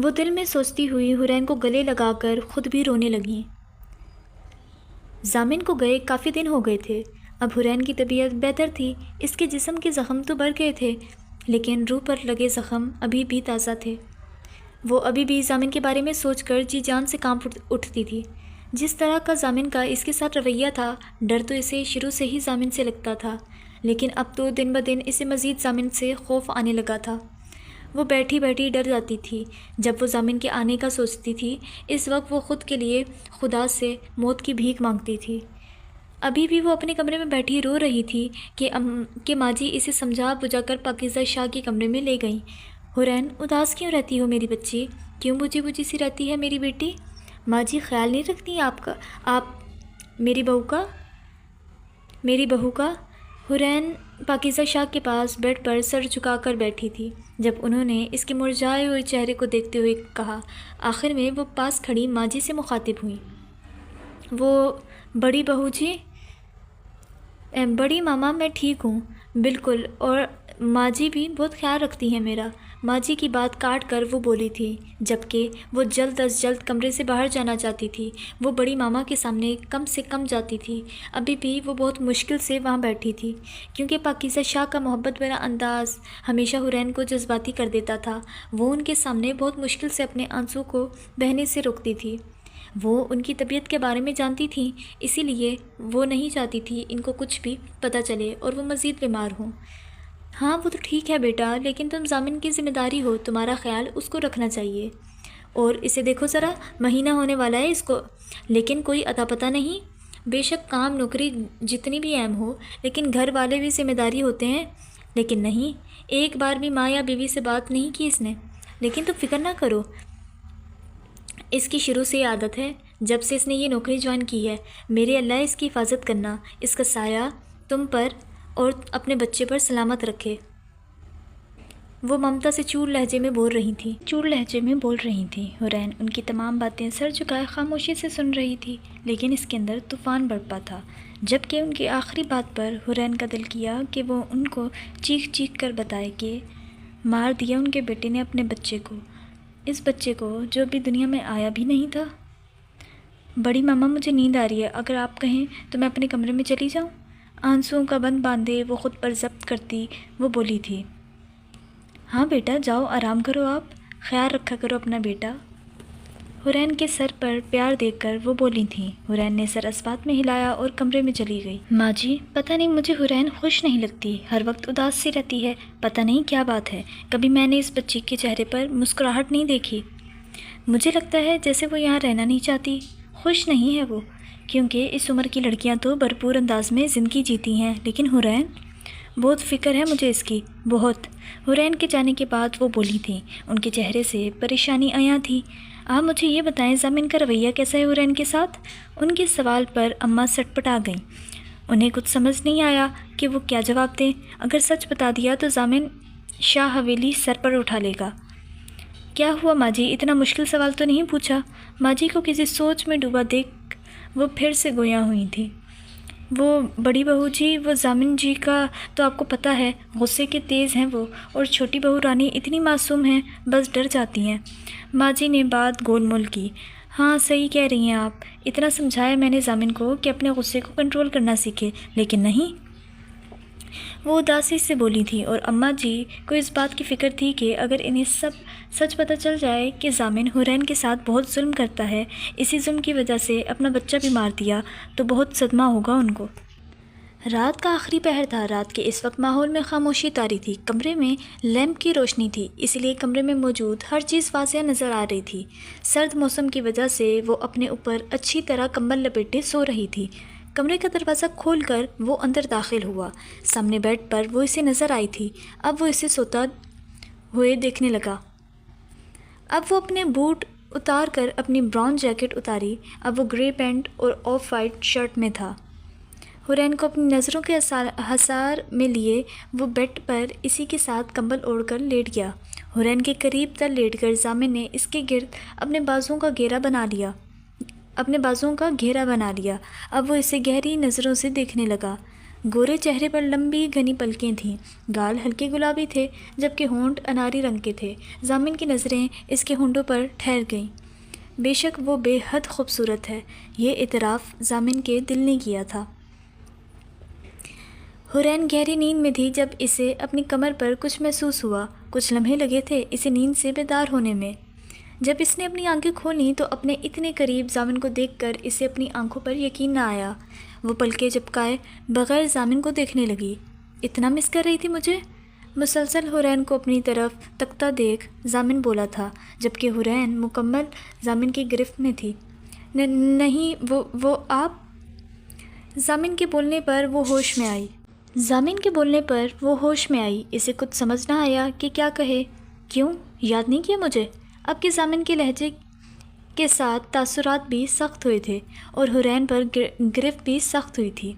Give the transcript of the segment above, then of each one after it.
وہ دل میں سوچتی ہوئی حرین کو گلے لگا کر خود بھی رونے لگیں۔ ضامن کو گئے کافی دن ہو گئے تھے۔ اب حرین کی طبیعت بہتر تھی۔ اس کے جسم کے زخم تو بڑھ گئے تھے لیکن روح پر لگے زخم ابھی بھی تازہ تھے۔ وہ ابھی بھی ضامن کے بارے میں سوچ کر جی جان سے کانپ اٹھتی تھی۔ جس طرح کا ضامن کا اس کے ساتھ رویہ تھا، ڈر تو اسے شروع سے ہی ضامن سے لگتا تھا، لیکن اب تو دن بدن اسے مزید ضامن سے خوف آنے لگا تھا۔ وہ بیٹھی بیٹھی ڈر جاتی تھی جب وہ ضامن کے آنے کا سوچتی تھی۔ اس وقت وہ خود کے لیے خدا سے موت کی بھیک مانگتی تھی۔ ابھی بھی وہ اپنے کمرے میں بیٹھی رو رہی تھی کہ ماں جی اسے سمجھا بجھا کر پاکیزہ شاہ کے کمرے میں لے گئیں۔ حرین، اداس کیوں رہتی ہو میری بچی؟ کیوں بجھی بجھی سی رہتی ہے میری بیٹی؟ ماں جی خیال نہیں رکھتی آپ میری بہو کا؟ حرین پاکیزہ شاہ کے پاس بیڈ پر سر جھکا کر بیٹھی تھی جب انہوں نے اس کے مرجھائے ہوئے چہرے کو دیکھتے ہوئے کہا۔ آخر میں وہ پاس کھڑی ماں جی سے مخاطب ہوئیں۔ وہ بڑی بہو جی، بڑی ماما میں ٹھیک ہوں بالکل، اور ماں جی بھی بہت خیال رکھتی ہیں میرا۔ ماں جی کی بات کاٹ کر وہ بولی تھی، جبکہ وہ جلد از جلد کمرے سے باہر جانا چاہتی تھی۔ وہ بڑی ماما کے سامنے کم سے کم جاتی تھی۔ ابھی بھی وہ بہت مشکل سے وہاں بیٹھی تھی کیونکہ پاکیزہ شاہ کا محبت بھرا انداز ہمیشہ حرین کو جذباتی کر دیتا تھا۔ وہ ان کے سامنے بہت مشکل سے اپنے آنسو کو بہنے سے روکتی تھی۔ وہ ان کی طبیعت کے بارے میں جانتی تھیں، اسی لیے وہ نہیں چاہتی تھی ان کو کچھ بھی پتہ چلے اور وہ مزید بیمار ہوں۔ ہاں وہ تو ٹھیک ہے بیٹا، لیکن تم ضامن کی ذمہ داری ہو، تمہارا خیال اس کو رکھنا چاہیے۔ اور اسے دیکھو ذرا، مہینہ ہونے والا ہے اس کو، لیکن کوئی اتا پتہ نہیں۔ بے شک کام نوکری جتنی بھی اہم ہو، لیکن گھر والے بھی ذمہ داری ہوتے ہیں۔ لیکن نہیں، ایک بار بھی ماں یا بیوی سے بات نہیں کی اس نے۔ لیکن تم فکر نہ کرو، اس کی شروع سے عادت ہے، جب سے اس نے یہ نوکری جوائن کی ہے۔ میرے اللہ اس کی حفاظت کرنا، اس کا سایہ تم پر اور اپنے بچے پر سلامت رکھے۔ وہ ممتا سے چور لہجے میں بول رہی تھی۔ حرین ان کی تمام باتیں سر جھکائے خاموشی سے سن رہی تھی، لیکن اس کے اندر طوفان برپا تھا۔ جبکہ ان کی آخری بات پر حرین کا دل کیا کہ وہ ان کو چیخ چیخ کر بتائے کہ مار دیا ان کے بیٹے نے اپنے بچے کو، اس بچے کو جو ابھی دنیا میں آیا بھی نہیں تھا۔ بڑی ماما مجھے نیند آ رہی ہے، اگر آپ کہیں تو میں اپنے کمرے میں چلی جاؤں؟ آنسوؤں کا بند باندھے وہ خود پر ضبط کرتی وہ بولی تھی۔ ہاں بیٹا جاؤ، آرام کرو، آپ خیال رکھا کرو اپنا بیٹا۔ حرین کے سر پر پیار دیکھ کر وہ بولی تھیں۔ حرین نے سر اسبات میں ہلایا اور کمرے میں چلی گئی۔ ماں جی پتہ نہیں مجھے حرین خوش نہیں لگتی، ہر وقت اداس سی رہتی ہے، پتہ نہیں کیا بات ہے، کبھی میں نے اس بچی کے چہرے پر مسکراہٹ نہیں دیکھی۔ مجھے لگتا ہے جیسے وہ یہاں رہنا نہیں چاہتی، خوش نہیں ہے وہ، کیونکہ اس عمر کی لڑکیاں تو بھرپور انداز میں زندگی جیتی ہیں، لیکن حرین بہت فکر ہے مجھے اس کی، بہت۔ حرین کے جانے کے بعد وہ بولی تھیں، ان کے چہرے سے پریشانی عیاں تھی۔ آپ مجھے یہ بتائیں ضامن کا رویہ کیسا ہے حرین کے ساتھ؟ ان کے سوال پر اماں سٹ پٹا گئیں۔ انہیں کچھ سمجھ نہیں آیا کہ وہ کیا جواب دیں۔ اگر سچ بتا دیا تو ضامن شاہ حویلی سر پر اٹھا لے گا۔ کیا ہوا ماں جی؟ اتنا مشکل سوال تو نہیں پوچھا۔ ماں جی کو کسی سوچ میں ڈوبا دیکھ وہ پھر سے گویا ہوئی تھی۔ وہ بڑی بہو جی، وہ ضامن جی کا تو آپ کو پتہ ہے، غصے کے تیز ہیں وہ، اور چھوٹی بہو رانی اتنی معصوم ہیں، بس ڈر جاتی ہیں۔ ماں جی نے بات گول مول کی۔ ہاں صحیح کہہ رہی ہیں آپ، اتنا سمجھایا میں نے ضامن کو کہ اپنے غصے کو کنٹرول کرنا سیکھے، لیکن نہیں۔ وہ اداسی سے بولی تھی، اور اماں جی کو اس بات کی فکر تھی کہ اگر انہیں سچ پتہ چل جائے کہ ضامن حرین کے ساتھ بہت ظلم کرتا ہے، اسی ظلم کی وجہ سے اپنا بچہ بھی مار دیا، تو بہت صدمہ ہوگا ان کو۔ رات کا آخری پہر تھا۔ رات کے اس وقت ماحول میں خاموشی طاری تھی۔ کمرے میں لیمپ کی روشنی تھی، اس لیے کمرے میں موجود ہر چیز واضح نظر آ رہی تھی۔ سرد موسم کی وجہ سے وہ اپنے اوپر اچھی طرح کمبل لپیٹے سو رہی تھی۔ کمرے کا دروازہ کھول کر وہ اندر داخل ہوا۔ سامنے بیڈ پر وہ اسے نظر آئی تھی۔ اب وہ اسے سوتا ہوئے دیکھنے لگا۔ اب وہ اپنے بوٹ اتار کر اپنی براؤن جیکٹ اتاری۔ اب وہ گرے پینٹ اور آف وائٹ شرٹ میں تھا۔ حرین کو اپنی نظروں کے حصار میں لیے وہ بیڈ پر اسی کے ساتھ کمبل اوڑھ کر لیٹ گیا۔ حرین کے قریب تر لیٹ کر ضامن نے اس کے گرد اپنے بازوؤں کا گھیرا بنا لیا۔ اب وہ اسے گہری نظروں سے دیکھنے لگا۔ گورے چہرے پر لمبی گھنی پلکیں تھیں، گال ہلکے گلابی تھے جبکہ ہونٹ اناری رنگ کے تھے۔ ضامن کی نظریں اس کے ہونٹوں پر ٹھہر گئیں۔ بے شک وہ بے حد خوبصورت ہے، یہ اعتراف ضامن کے دل نے کیا تھا۔ حورین گہری نیند میں تھی جب اسے اپنی کمر پر کچھ محسوس ہوا۔ کچھ لمحے لگے تھے اسے نیند سے بیدار ہونے میں۔ جب اس نے اپنی آنکھیں کھولیں تو اپنے اتنے قریب ضامن کو دیکھ کر اسے اپنی آنکھوں پر یقین نہ آیا۔ وہ پلکیں جھپکائے بغیر ضامن کو دیکھنے لگی۔ اتنا مس کر رہی تھی مجھے؟ مسلسل حورین کو اپنی طرف تکتا دیکھ ضامن بولا تھا، جبکہ حورین مکمل ضامن کی گرفت میں تھی۔ نہیں وہ آپ۔ ضامن کے بولنے پر وہ ہوش میں آئی۔ اسے کچھ سمجھ نہ آیا کہ کیا کہے۔ کیوں یاد نہیں کیا مجھے؟ اب کے ضامن کے لہجے کے ساتھ تاثرات بھی سخت ہوئے تھے اور حورین پر گرفت بھی سخت ہوئی تھی۔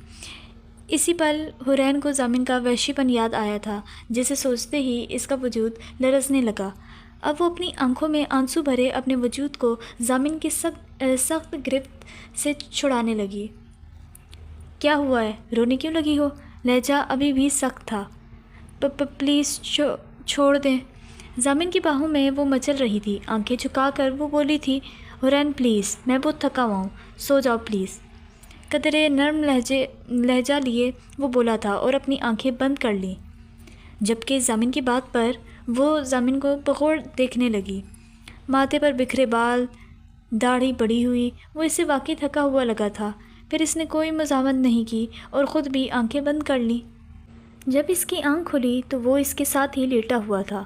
اسی پل حورین کو ضامن کا وحشی پن یاد آیا تھا، جسے سوچتے ہی اس کا وجود لرزنے لگا۔ اب وہ اپنی آنکھوں میں آنسو بھرے اپنے وجود کو ضامن کی سخت گرفت سے چھڑانے لگی۔ کیا ہوا ہے؟ رونے کیوں لگی ہو؟ لہجہ ابھی بھی سخت تھا۔ پلیز چھوڑ دیں۔ ضامن کی باہوں میں وہ مچل رہی تھی۔ آنکھیں جھکا کر وہ بولی تھی، حورین پلیز، میں بہت تھکا ہوا ہوں، سو جاؤ پلیز۔ قدرے نرم لہجہ لیے وہ بولا تھا اور اپنی آنکھیں بند کر لیں، جبکہ ضامن کی بات پر وہ ضامن کو بغور دیکھنے لگی۔ ماتھے پر بکھرے بال، داڑھی بڑھی ہوئی، وہ اس سے واقعی تھکا ہوا لگا تھا۔ پھر اس نے کوئی مزاحمت نہیں کی اور خود بھی آنکھیں بند کر لیں۔ جب اس کی آنکھ کھلی تو وہ اس کے ساتھ ہی لیٹا ہوا تھا۔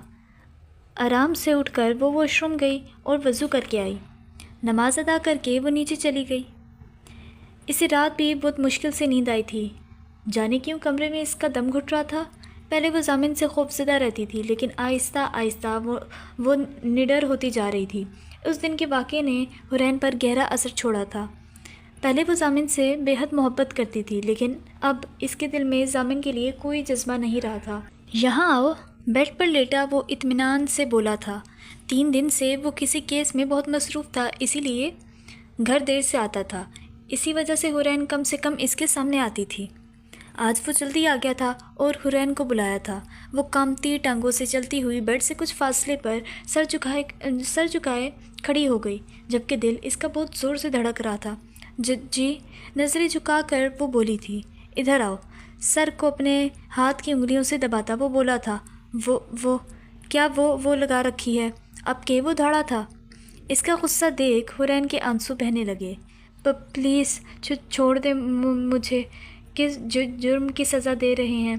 آرام سے اٹھ کر وہ واش روم گئی اور وضو کر کے آئی۔ نماز ادا کر کے وہ نیچے چلی گئی۔ اسے رات بھی بہت مشکل سے نیند آئی تھی۔ جانے کیوں کمرے میں اس کا دم گھٹ رہا تھا۔ پہلے وہ ضامن سے خوفزدہ رہتی تھی، لیکن آہستہ آہستہ وہ نڈر ہوتی جا رہی تھی۔ اس دن کے واقعے نے حورین پر گہرا اثر چھوڑا تھا۔ پہلے وہ ضامن سے بے حد محبت کرتی تھی، لیکن اب اس کے دل میں ضامن کے لیے کوئی جذبہ نہیں رہا تھا۔ یہاں آؤ۔ بیڈ پر لیٹا وہ اطمینان سے بولا تھا۔ 3 دن سے وہ کسی کیس میں بہت مصروف تھا، اسی لیے گھر دیر سے آتا تھا۔ اسی وجہ سے حورین کم سے کم اس کے سامنے آتی تھی۔ آج وہ جلدی آ گیا تھا اور حورین کو بلایا تھا۔ وہ کامتی ٹانگوں سے چلتی ہوئی بیڈ سے کچھ فاصلے پر سر جھکائے کھڑی ہو گئی، جبکہ دل اس کا بہت زور سے دھڑک رہا تھا۔ جی، نظریں جھکا کر وہ بولی تھی، ادھر آؤ۔ سر کو اپنے ہاتھ کی انگلیوں سے دباتا وہ بولا تھا، وہ لگا رکھی ہے اب کہ وہ دھاڑا تھا۔ اس کا غصہ دیکھ حورین کے آنسو بہنے لگے۔ پلیز چھوڑ دیں مجھے، کس جرم کی سزا دے رہے ہیں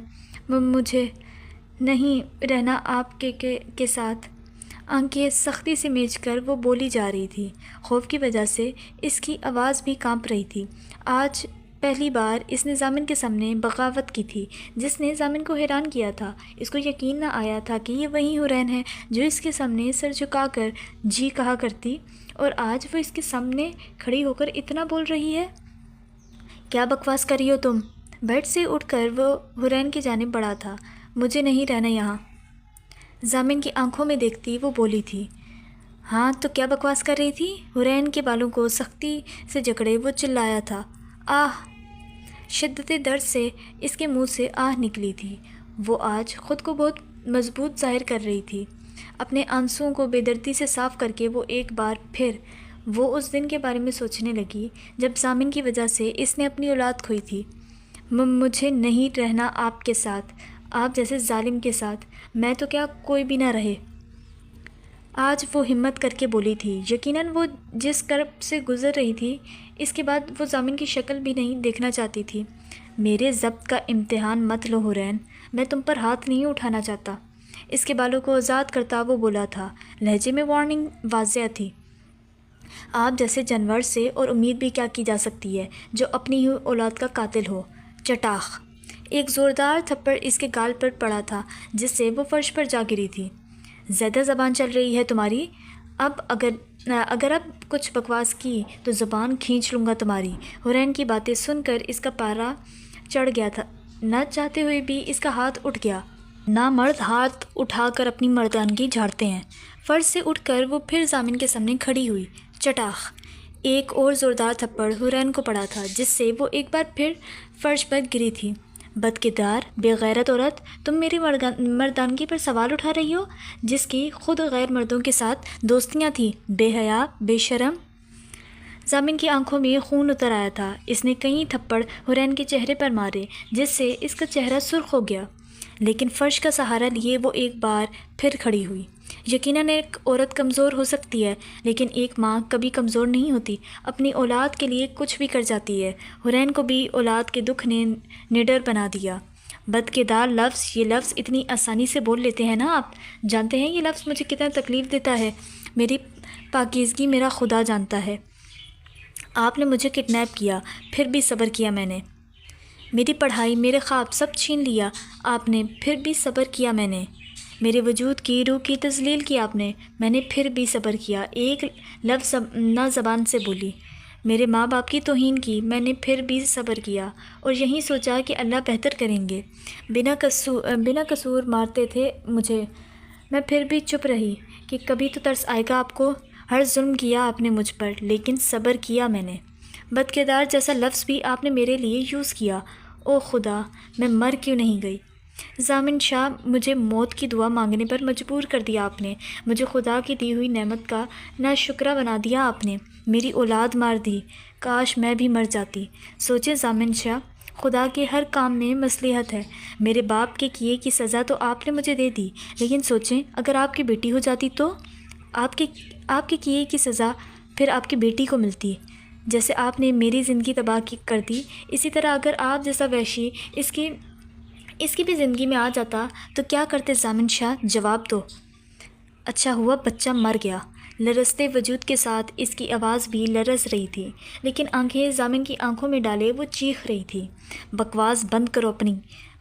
مجھے؟ نہیں رہنا آپ کے ساتھ۔ آنکھیں سختی سے میچ کر وہ بولی جا رہی تھی۔ خوف کی وجہ سے اس کی آواز بھی کانپ رہی تھی۔ آج پہلی بار اس نے ضامن کے سامنے بغاوت کی تھی، جس نے ضامن کو حیران کیا تھا۔ اس کو یقین نہ آیا تھا کہ یہ وہی حورین ہے جو اس کے سامنے سر جھکا کر جی کہا کرتی، اور آج وہ اس کے سامنے کھڑی ہو کر اتنا بول رہی ہے۔ کیا بکواس کر رہی ہو تم؟ بیڈ سے اٹھ کر وہ حورین کی جانب بڑھا تھا۔ مجھے نہیں رہنا یہاں۔ ضامن کی آنکھوں میں دیکھتی وہ بولی تھی، ہاں تو کیا بکواس کر رہی تھی؟ حورین کے بالوں کو سختی سے جکڑے وہ چلایا تھا۔ آہ! شدت درد سے اس کے منہ سے آہ نکلی تھی۔ وہ آج خود کو بہت مضبوط ظاہر کر رہی تھی۔ اپنے آنسوؤں کو بے دردی سے صاف کر کے وہ ایک بار پھر وہ اس دن کے بارے میں سوچنے لگی جب ضامن کی وجہ سے اس نے اپنی اولاد کھوئی تھی۔ مجھے نہیں رہنا آپ کے ساتھ، آپ جیسے ظالم کے ساتھ، میں تو کیا کوئی بھی نہ رہے۔ آج وہ ہمت کر کے بولی تھی۔ یقیناً وہ جس کرب سے گزر رہی تھی، اس کے بعد وہ ضامن کی شکل بھی نہیں دیکھنا چاہتی تھی۔ میرے ضبط کا امتحان مت لو حورین، میں تم پر ہاتھ نہیں اٹھانا چاہتا۔ اس کے بالوں کو آزاد کرتا وہ بولا تھا۔ لہجے میں وارننگ واضح تھی۔ آپ جیسے جانور سے اور امید بھی کیا کی جا سکتی ہے جو اپنی ہی اولاد کا قاتل ہو۔ چٹاخ! ایک زوردار تھپڑ اس کے گال پر پڑا تھا جس سے وہ فرش پر جا گری تھی۔ زیادہ زبان چل رہی ہے تمہاری، اگر اب کچھ بکواس کی تو زبان کھینچ لوں گا تمہاری۔ حورین کی باتیں سن کر اس کا پارا چڑھ گیا تھا۔ نہ چاہتے ہوئے بھی اس کا ہاتھ اٹھ گیا۔ نامرد ہاتھ اٹھا کر اپنی مردانگی جھاڑتے ہیں۔ فرش سے اٹھ کر وہ پھر ضامن کے سامنے کھڑی ہوئی۔ چٹاخ! ایک اور زوردار تھپڑ حورین کو پڑا تھا جس سے وہ ایک بار پھر فرش پر گری تھی۔ بد کردار، بے غیرت عورت، تم میری مردانگی پر سوال اٹھا رہی ہو جس کی خود غیر مردوں کے ساتھ دوستیاں تھیں، بے حیا، بے شرم۔ ضامن کی آنکھوں میں خون اتر آیا تھا۔ اس نے کئی تھپڑ حورین کے چہرے پر مارے جس سے اس کا چہرہ سرخ ہو گیا، لیکن فرش کا سہارا لیے وہ ایک بار پھر کھڑی ہوئی۔ یقیناً ایک عورت کمزور ہو سکتی ہے لیکن ایک ماں کبھی کمزور نہیں ہوتی، اپنی اولاد کے لیے کچھ بھی کر جاتی ہے۔ حورین کو بھی اولاد کے دکھ نے نڈر بنا دیا۔ بد کردار لفظ، یہ لفظ اتنی آسانی سے بول لیتے ہیں نا آپ؟ جانتے ہیں یہ لفظ مجھے کتنا تکلیف دیتا ہے؟ میری پاکیزگی میرا خدا جانتا ہے۔ آپ نے مجھے کڈنیپ کیا، پھر بھی صبر کیا میں نے۔ میری پڑھائی، میرے خواب سب چھین لیا آپ نے، پھر بھی صبر کیا میں نے۔ میرے وجود کی روح کی تذلیل کی آپ نے، میں نے پھر بھی صبر کیا، ایک لفظ نہ زبان سے بولی۔ میرے ماں باپ کی توہین کی، میں نے پھر بھی صبر کیا اور یہی سوچا کہ اللہ بہتر کریں گے۔ بنا قصور مارتے تھے مجھے، میں پھر بھی چپ رہی کہ کبھی تو ترس آئے گا آپ کو۔ ہر ظلم کیا آپ نے مجھ پر لیکن صبر کیا میں نے۔ بد کردار جیسا لفظ بھی آپ نے میرے لیے یوز کیا۔ او خدا، میں مر کیوں نہیں گئی؟ ضامن شاہ، مجھے موت کی دعا مانگنے پر مجبور کر دیا آپ نے، مجھے خدا کی دی ہوئی نعمت کا ناشکرہ بنا دیا آپ نے، میری اولاد مار دی، کاش میں بھی مر جاتی۔ سوچیں ضامن شاہ، خدا کے ہر کام میں مصلحت ہے۔ میرے باپ کے کیے کی سزا تو آپ نے مجھے دے دی، لیکن سوچیں اگر آپ کی بیٹی ہو جاتی تو؟ آپ کے کیے کی سزا پھر آپ کی بیٹی کو ملتی۔ جیسے آپ نے میری زندگی تباہ کر دی، اسی طرح اگر آپ جیسا وحشی اس کی بھی زندگی میں آ جاتا تو کیا کرتے ضامن شاہ؟ جواب دو۔ اچھا ہوا بچہ مر گیا۔ لرزتے وجود کے ساتھ اس کی آواز بھی لرز رہی تھی، لیکن آنکھیں ضامن کی آنکھوں میں ڈالے وہ چیخ رہی تھی، بکواس بند کرو اپنی،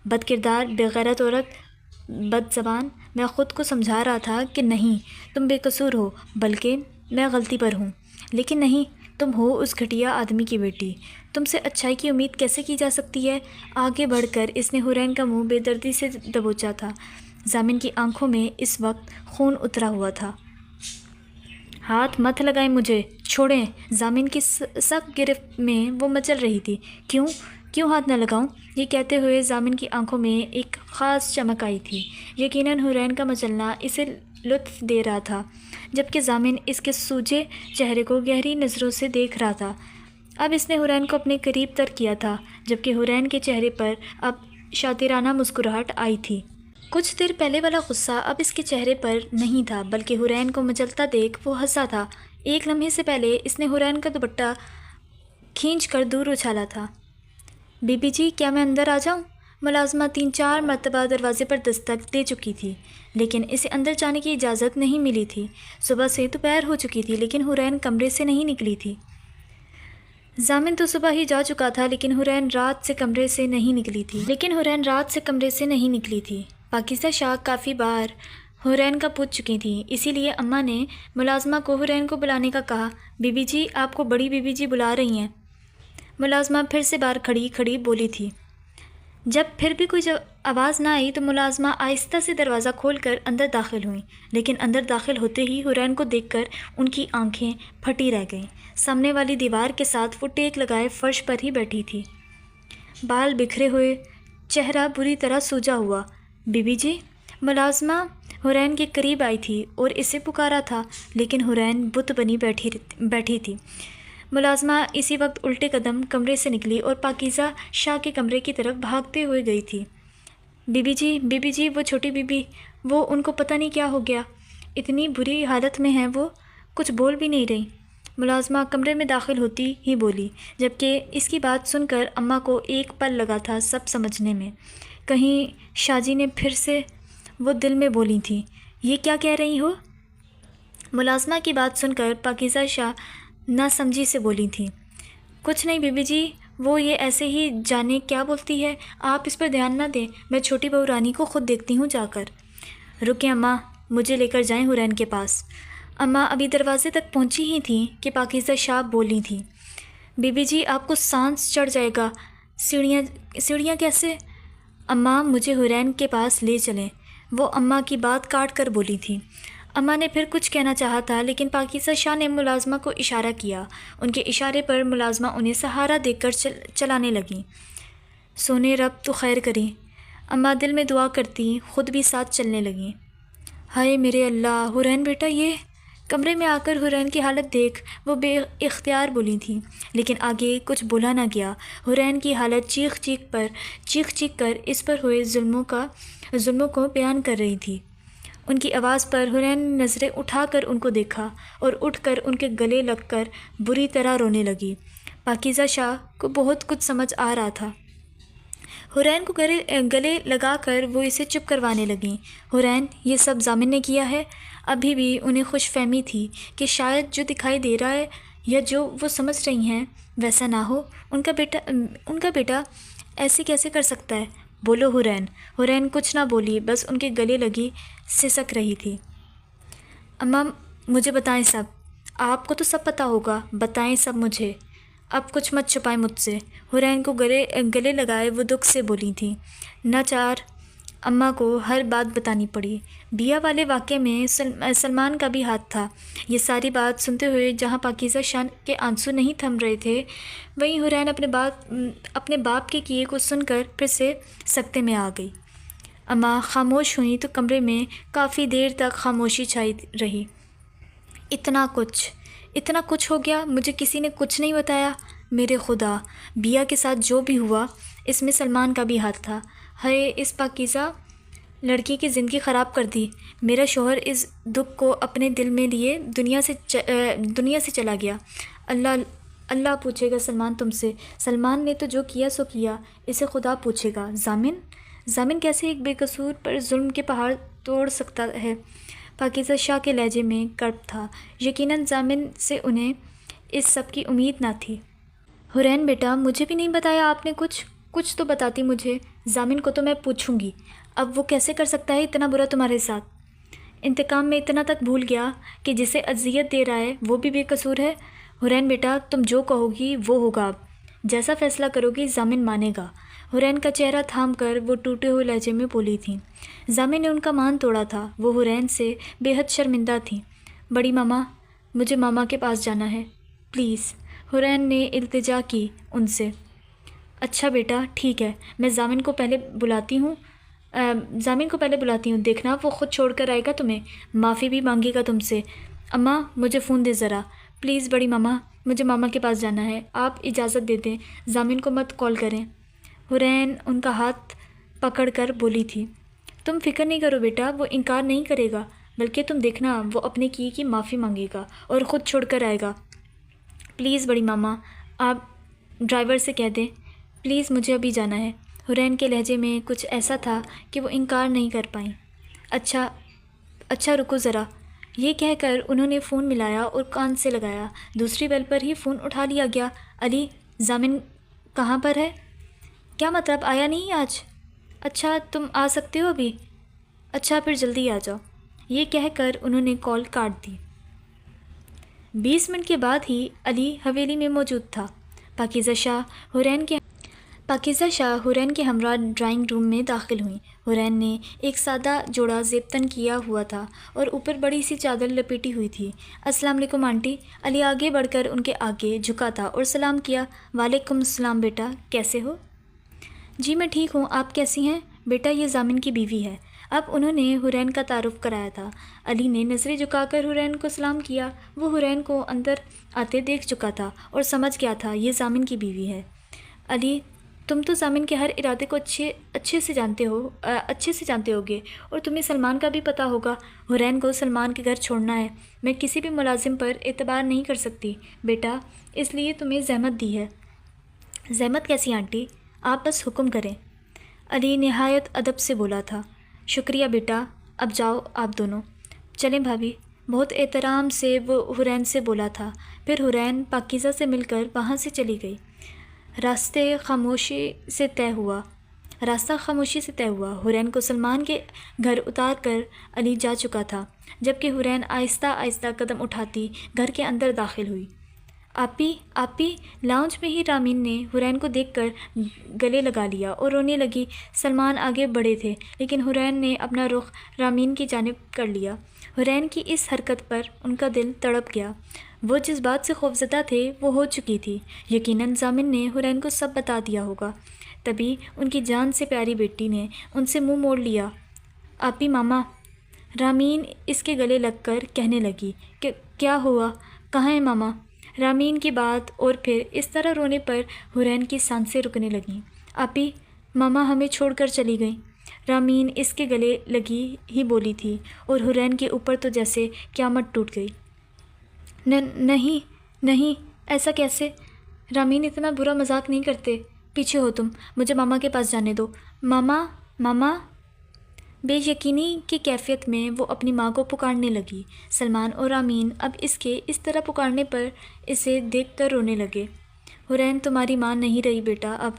بد کردار، بے غیرت عورت، بد زبان۔ میں خود کو سمجھا رہا تھا کہ نہیں، تم بے قصور ہو، بلکہ میں غلطی پر ہوں، لیکن نہیں، تم ہو اس گھٹیا آدمی کی بیٹی، تم سے اچھائی کی امید کیسے کی جا سکتی ہے؟ آگے بڑھ کر اس نے حورین کا منہ بے دردی سے دبوچا تھا۔ ضامن کی آنکھوں میں اس وقت خون اترا ہوا تھا۔ ہاتھ مت لگائیں مجھے، چھوڑیں۔ ضامن کی سخت گرفت میں وہ مچل رہی تھی۔ کیوں ہاتھ نہ لگاؤں؟ یہ کہتے ہوئے ضامن کی آنکھوں میں ایک خاص چمک آئی تھی۔ یقیناً حورین کا مچلنا اسے لطف دے رہا تھا، جبکہ ضامن اس کے سوجے چہرے کو گہری نظروں سے دیکھ رہا تھا۔ اب اس نے حورین کو اپنے قریب تر کیا تھا، جبکہ حورین کے چہرے پر اب شاطرانہ مسکراہٹ آئی تھی۔ کچھ دیر پہلے والا غصہ اب اس کے چہرے پر نہیں تھا، بلکہ حورین کو مچلتا دیکھ وہ ہنسا تھا۔ ایک لمحے سے پہلے اس نے حورین کا دوپٹہ کھینچ کر دور اچھالا تھا۔ بی بی جی، کیا میں اندر آ جاؤں؟ ملازمہ 3-4 مرتبہ دروازے پر دستک دے چکی تھی، لیکن اسے اندر جانے کی اجازت نہیں ملی تھی۔ صبح سے دوپہر ہو چکی تھی لیکن حورین کمرے سے نہیں نکلی تھی۔ ضامن تو صبح ہی جا چکا تھا لیکن حورین رات سے کمرے سے نہیں نکلی تھی۔ پاکیزہ شاہ کافی بار حورین کا پوچھ چکی تھیں، اسی لیے اماں نے ملازمہ کو حورین کو بلانے کا کہا۔ بی بی جی، آپ کو بڑی بی بی جی بلا رہی ہیں۔ ملازمہ پھر سے باہر کھڑی بولی تھی۔ جب پھر بھی کوئی آواز نہ آئی تو ملازمہ آہستہ سے دروازہ کھول کر اندر داخل ہوئیں، لیکن اندر داخل ہوتے ہی حورین کو دیکھ کر ان کی آنکھیں پھٹی رہ گئیں۔ سامنے والی دیوار کے ساتھ وہ ٹیک لگائے فرش پر ہی بیٹھی تھی، بال بکھرے ہوئے، چہرہ بری طرح سوجا ہوا۔ بی بی جی، ملازمہ حورین کے قریب آئی تھی اور اسے پکارا تھا، لیکن حورین بت بنی بیٹھی تھی۔ ملازمہ اسی وقت الٹے قدم کمرے سے نکلی اور پاکیزہ شاہ کے کمرے کی طرف بھاگتے ہوئے گئی تھی۔ بی بی جی، وہ چھوٹی بی بی، وہ ان کو پتہ نہیں کیا ہو گیا، اتنی بری حالت میں ہیں، وہ کچھ بول بھی نہیں رہی۔ ملازمہ کمرے میں داخل ہوتی ہی بولی، جبکہ اس کی بات سن کر اماں کو ایک پل لگا تھا سب سمجھنے میں۔ کہیں شاہ جی نے پھر سے وہ دل میں بولی تھیں، یہ کیا کہہ رہی ہو؟ ملازمہ کی بات سن کر پاکیزہ شاہ ناسمجھی سے بولی تھیں، کچھ نہیں بی بی جی، وہ یہ ایسے ہی جانے کیا بولتی ہے، آپ اس پر دھیان نہ دیں، میں چھوٹی بہو رانی کو خود دیکھتی ہوں جا کر۔ رکیں اماں، مجھے لے کر جائیں حورین کے پاس۔ اماں ابھی دروازے تک پہنچی ہی تھیں کہ پاکیزہ شاہ بولی تھیں، بی بی جی، آپ کو سانس چڑھ جائے گا، سیڑھیاں کیسے؟ اماں، مجھے حورین کے پاس لے چلیں، وہ اماں کی بات کاٹ کر بولی تھی۔ اماں نے پھر کچھ کہنا چاہا تھا لیکن پاکیزہ شاہ نے ملازمہ کو اشارہ کیا۔ ان کے اشارے پر ملازمہ انہیں سہارا دے کر چلانے لگیں۔ سونے رب تو خیر کریں۔ اماں دل میں دعا کرتی خود بھی ساتھ چلنے لگیں۔ ہائے میرے اللہ، حورین بیٹا یہ! کمرے میں آ کر حورین کی حالت دیکھ وہ بے اختیار بولی تھیں، لیکن آگے کچھ بولا نہ گیا۔ حورین کی حالت چیخ چیخ کر اس پر ہوئے ظلموں کو بیان کر رہی تھی۔ ان کی آواز پر حورین نے نظریں اٹھا کر ان کو دیکھا اور اٹھ کر ان کے گلے لگ کر بری طرح رونے لگی۔ پاکیزہ شاہ کو بہت کچھ سمجھ آ رہا تھا۔ حورین کو گلے لگا کر وہ اسے چپ کروانے لگیں۔ حورین، یہ سب ضامن نے کیا ہے؟ ابھی بھی انہیں خوش فہمی تھی کہ شاید جو دکھائی دے رہا ہے یا جو وہ سمجھ رہی ہیں ویسا نہ ہو۔ ان کا بیٹا ایسے کیسے کر سکتا ہے؟ بولو حورین۔ حورین کچھ نہ بولی، بس ان کے گلے لگی سسک رہی تھی۔ اماں مجھے بتائیں سب، آپ کو تو سب پتہ ہوگا، بتائیں سب مجھے، اب کچھ مت چھپائیں مجھ سے۔ حورین کو گلے لگائے وہ دکھ سے بولی تھیں۔ ناچار اماں کو ہر بات بتانی پڑی۔ بیا والے واقعے میں سلمان کا بھی ہاتھ تھا۔ یہ ساری بات سنتے ہوئے جہاں پاکیزہ شاہ کے آنسو نہیں تھم رہے تھے، وہیں حورین اپنے باپ کے کیے کو سن کر پھر سے سکتے میں آ گئی۔ اماں خاموش ہوئیں تو کمرے میں کافی دیر تک خاموشی چھائی رہی۔ اتنا کچھ ہو گیا، مجھے کسی نے کچھ نہیں بتایا۔ میرے خدا، بیا کے ساتھ جو بھی ہوا اس میں سلمان کا بھی ہاتھ تھا۔ ہائے، اس پاکیزہ لڑکی کی زندگی خراب کر دی۔ میرا شوہر اس دکھ کو اپنے دل میں لیے دنیا سے چلا گیا۔ اللہ پوچھے گا سلمان تم سے۔ سلمان نے تو جو کیا سو کیا، اسے خدا پوچھے گا۔ ضامن کیسے ایک بے قصور پر ظلم کے پہاڑ توڑ سکتا ہے؟ پاکیزہ شاہ کے لہجے میں کرب تھا۔ یقیناً ضامن سے انہیں اس سب کی امید نہ تھی۔ حورین بیٹا، مجھے بھی نہیں بتایا آپ نے کچھ تو بتاتی مجھے۔ ضامن کو تو میں پوچھوں گی، اب وہ کیسے کر سکتا ہے اتنا برا تمہارے ساتھ؟ انتقام میں اتنا تک بھول گیا کہ جسے اذیت دے رہا ہے وہ بھی بے قصور ہے۔ حورین بیٹا، تم جو کہو گی وہ ہوگا، اب جیسا فیصلہ کرو گی ضامن مانے گا۔ حورین کا چہرہ تھام کر وہ ٹوٹے ہوئے لہجے میں بولی تھیں۔ ضامن نے ان کا مان توڑا تھا، وہ حورین سے بے حد شرمندہ تھیں۔ بڑی ماما، مجھے ماما کے پاس جانا ہے پلیز، حورین نے التجا کی ان سے۔ اچھا بیٹا ٹھیک ہے، میں ضامن کو پہلے بلاتی ہوں، دیکھنا وہ خود چھوڑ کر آئے گا تمہیں، معافی بھی مانگے گا تم سے۔ اماں مجھے فون دے ذرا پلیز، بڑی ماما مجھے ماما کے پاس جانا ہے، آپ اجازت دے دیں، ضامن کو مت کال کریں۔ حورین ان کا ہاتھ پکڑ کر بولی تھی۔ تم فکر نہیں کرو بیٹا، وہ انکار نہیں کرے گا، بلکہ تم دیکھنا وہ اپنے کی معافی مانگے گا اور خود چھوڑ کر آئے گا۔ پلیز بڑی ماما، آپ ڈرائیور سے کہہ دیں پلیز، مجھے ابھی جانا ہے۔ حورین کے لہجے میں کچھ ایسا تھا کہ وہ انکار نہیں کر پائیں۔ اچھا رکو ذرا، یہ کہہ کر انہوں نے فون ملایا اور کان سے لگایا۔ دوسری بیل پر ہی فون اٹھا لیا گیا۔ علی، ضامن کہاں پر ہے؟ کیا مطلب، آیا نہیں آج؟ اچھا تم آ سکتے ہو ابھی؟ اچھا پھر جلدی آ جاؤ۔ یہ کہہ کر انہوں نے کال کاٹ دی۔ 20 منٹ کے بعد ہی علی حویلی میں موجود تھا۔ پاکیزہ شاہ حورین کے ہمراہ ڈرائنگ روم میں داخل ہوئیں۔ حورین نے ایک سادہ جوڑا زیبتن کیا ہوا تھا اور اوپر بڑی سی چادر لپیٹی ہوئی تھی۔ السلام علیکم آنٹی۔ علی آگے بڑھ کر ان کے آگے جھکا تھا اور سلام کیا۔ وعلیکم السلام بیٹا، کیسے ہو؟ جی میں ٹھیک ہوں، آپ کیسی ہیں؟ بیٹا یہ ضامن کی بیوی ہے۔ اب انہوں نے حورین کا تعارف کرایا تھا۔ علی نے نظریں جھکا کر حورین کو سلام کیا۔ وہ حورین کو اندر آتے دیکھ چکا تھا اور سمجھ گیا تھا یہ ضامن کی بیوی ہے۔ علی، تم تو ضامن کے ہر ارادے کو اچھے سے جانتے ہوگے اور تمہیں سلمان کا بھی پتہ ہوگا۔ حورین کو سلمان کے گھر چھوڑنا ہے، میں کسی بھی ملازم پر اعتبار نہیں کر سکتی بیٹا، اس لیے تمہیں زحمت دی ہے۔ زحمت کیسی آنٹی، آپ بس حکم کریں۔ علی نہایت ادب سے بولا تھا۔ شکریہ بیٹا، اب جاؤ آپ دونوں۔ چلیں بھابھی، بہت احترام سے وہ حورین سے بولا تھا۔ پھر حورین پاکیزہ سے مل کر وہاں سے چلی گئی۔ راستہ خاموشی سے طے ہوا۔ حورین کو سلمان کے گھر اتار کر علی جا چکا تھا، جبکہ حورین آہستہ آہستہ قدم اٹھاتی گھر کے اندر داخل ہوئی۔ آپی لاؤنج میں ہی رامین نے حورین کو دیکھ کر گلے لگا لیا اور رونے لگی۔ سلمان آگے بڑھے تھے لیکن حورین نے اپنا رخ رامین کی جانب کر لیا۔ حورین کی اس حرکت پر ان کا دل تڑپ گیا۔ وہ جس بات سے خوفزدہ تھے وہ ہو چکی تھی۔ یقیناً ضامن نے حورین کو سب بتا دیا ہوگا۔ تبھی ان کی جان سے پیاری بیٹی نے ان سے منہ موڑ لیا۔ آپی ماما، رامین اس کے گلے لگ کر کہنے لگی کہ کیا ہوا، کہاں ہے ماما؟ رامین کی بات اور پھر اس طرح رونے پر حورین کی سانسیں رکنے لگیں۔ آپی ماما ہمیں چھوڑ کر چلی گئیں، رامین اس کے گلے لگی ہی بولی تھی، اور حورین کے اوپر تو جیسے قیامت ٹوٹ گئی۔ نہیں نہیں، ایسا کیسے؟ رامین اتنا برا مذاق نہیں کرتے، پیچھے ہو تم، مجھے ماما کے پاس جانے دو۔ ماما ماما، بے یقینی کی کیفیت میں وہ اپنی ماں کو پکارنے لگی۔ سلمان اور رامین اب اس کے اس طرح پکارنے پر اسے دیکھ کر رونے لگے۔ حورین تمہاری ماں نہیں رہی بیٹا اب۔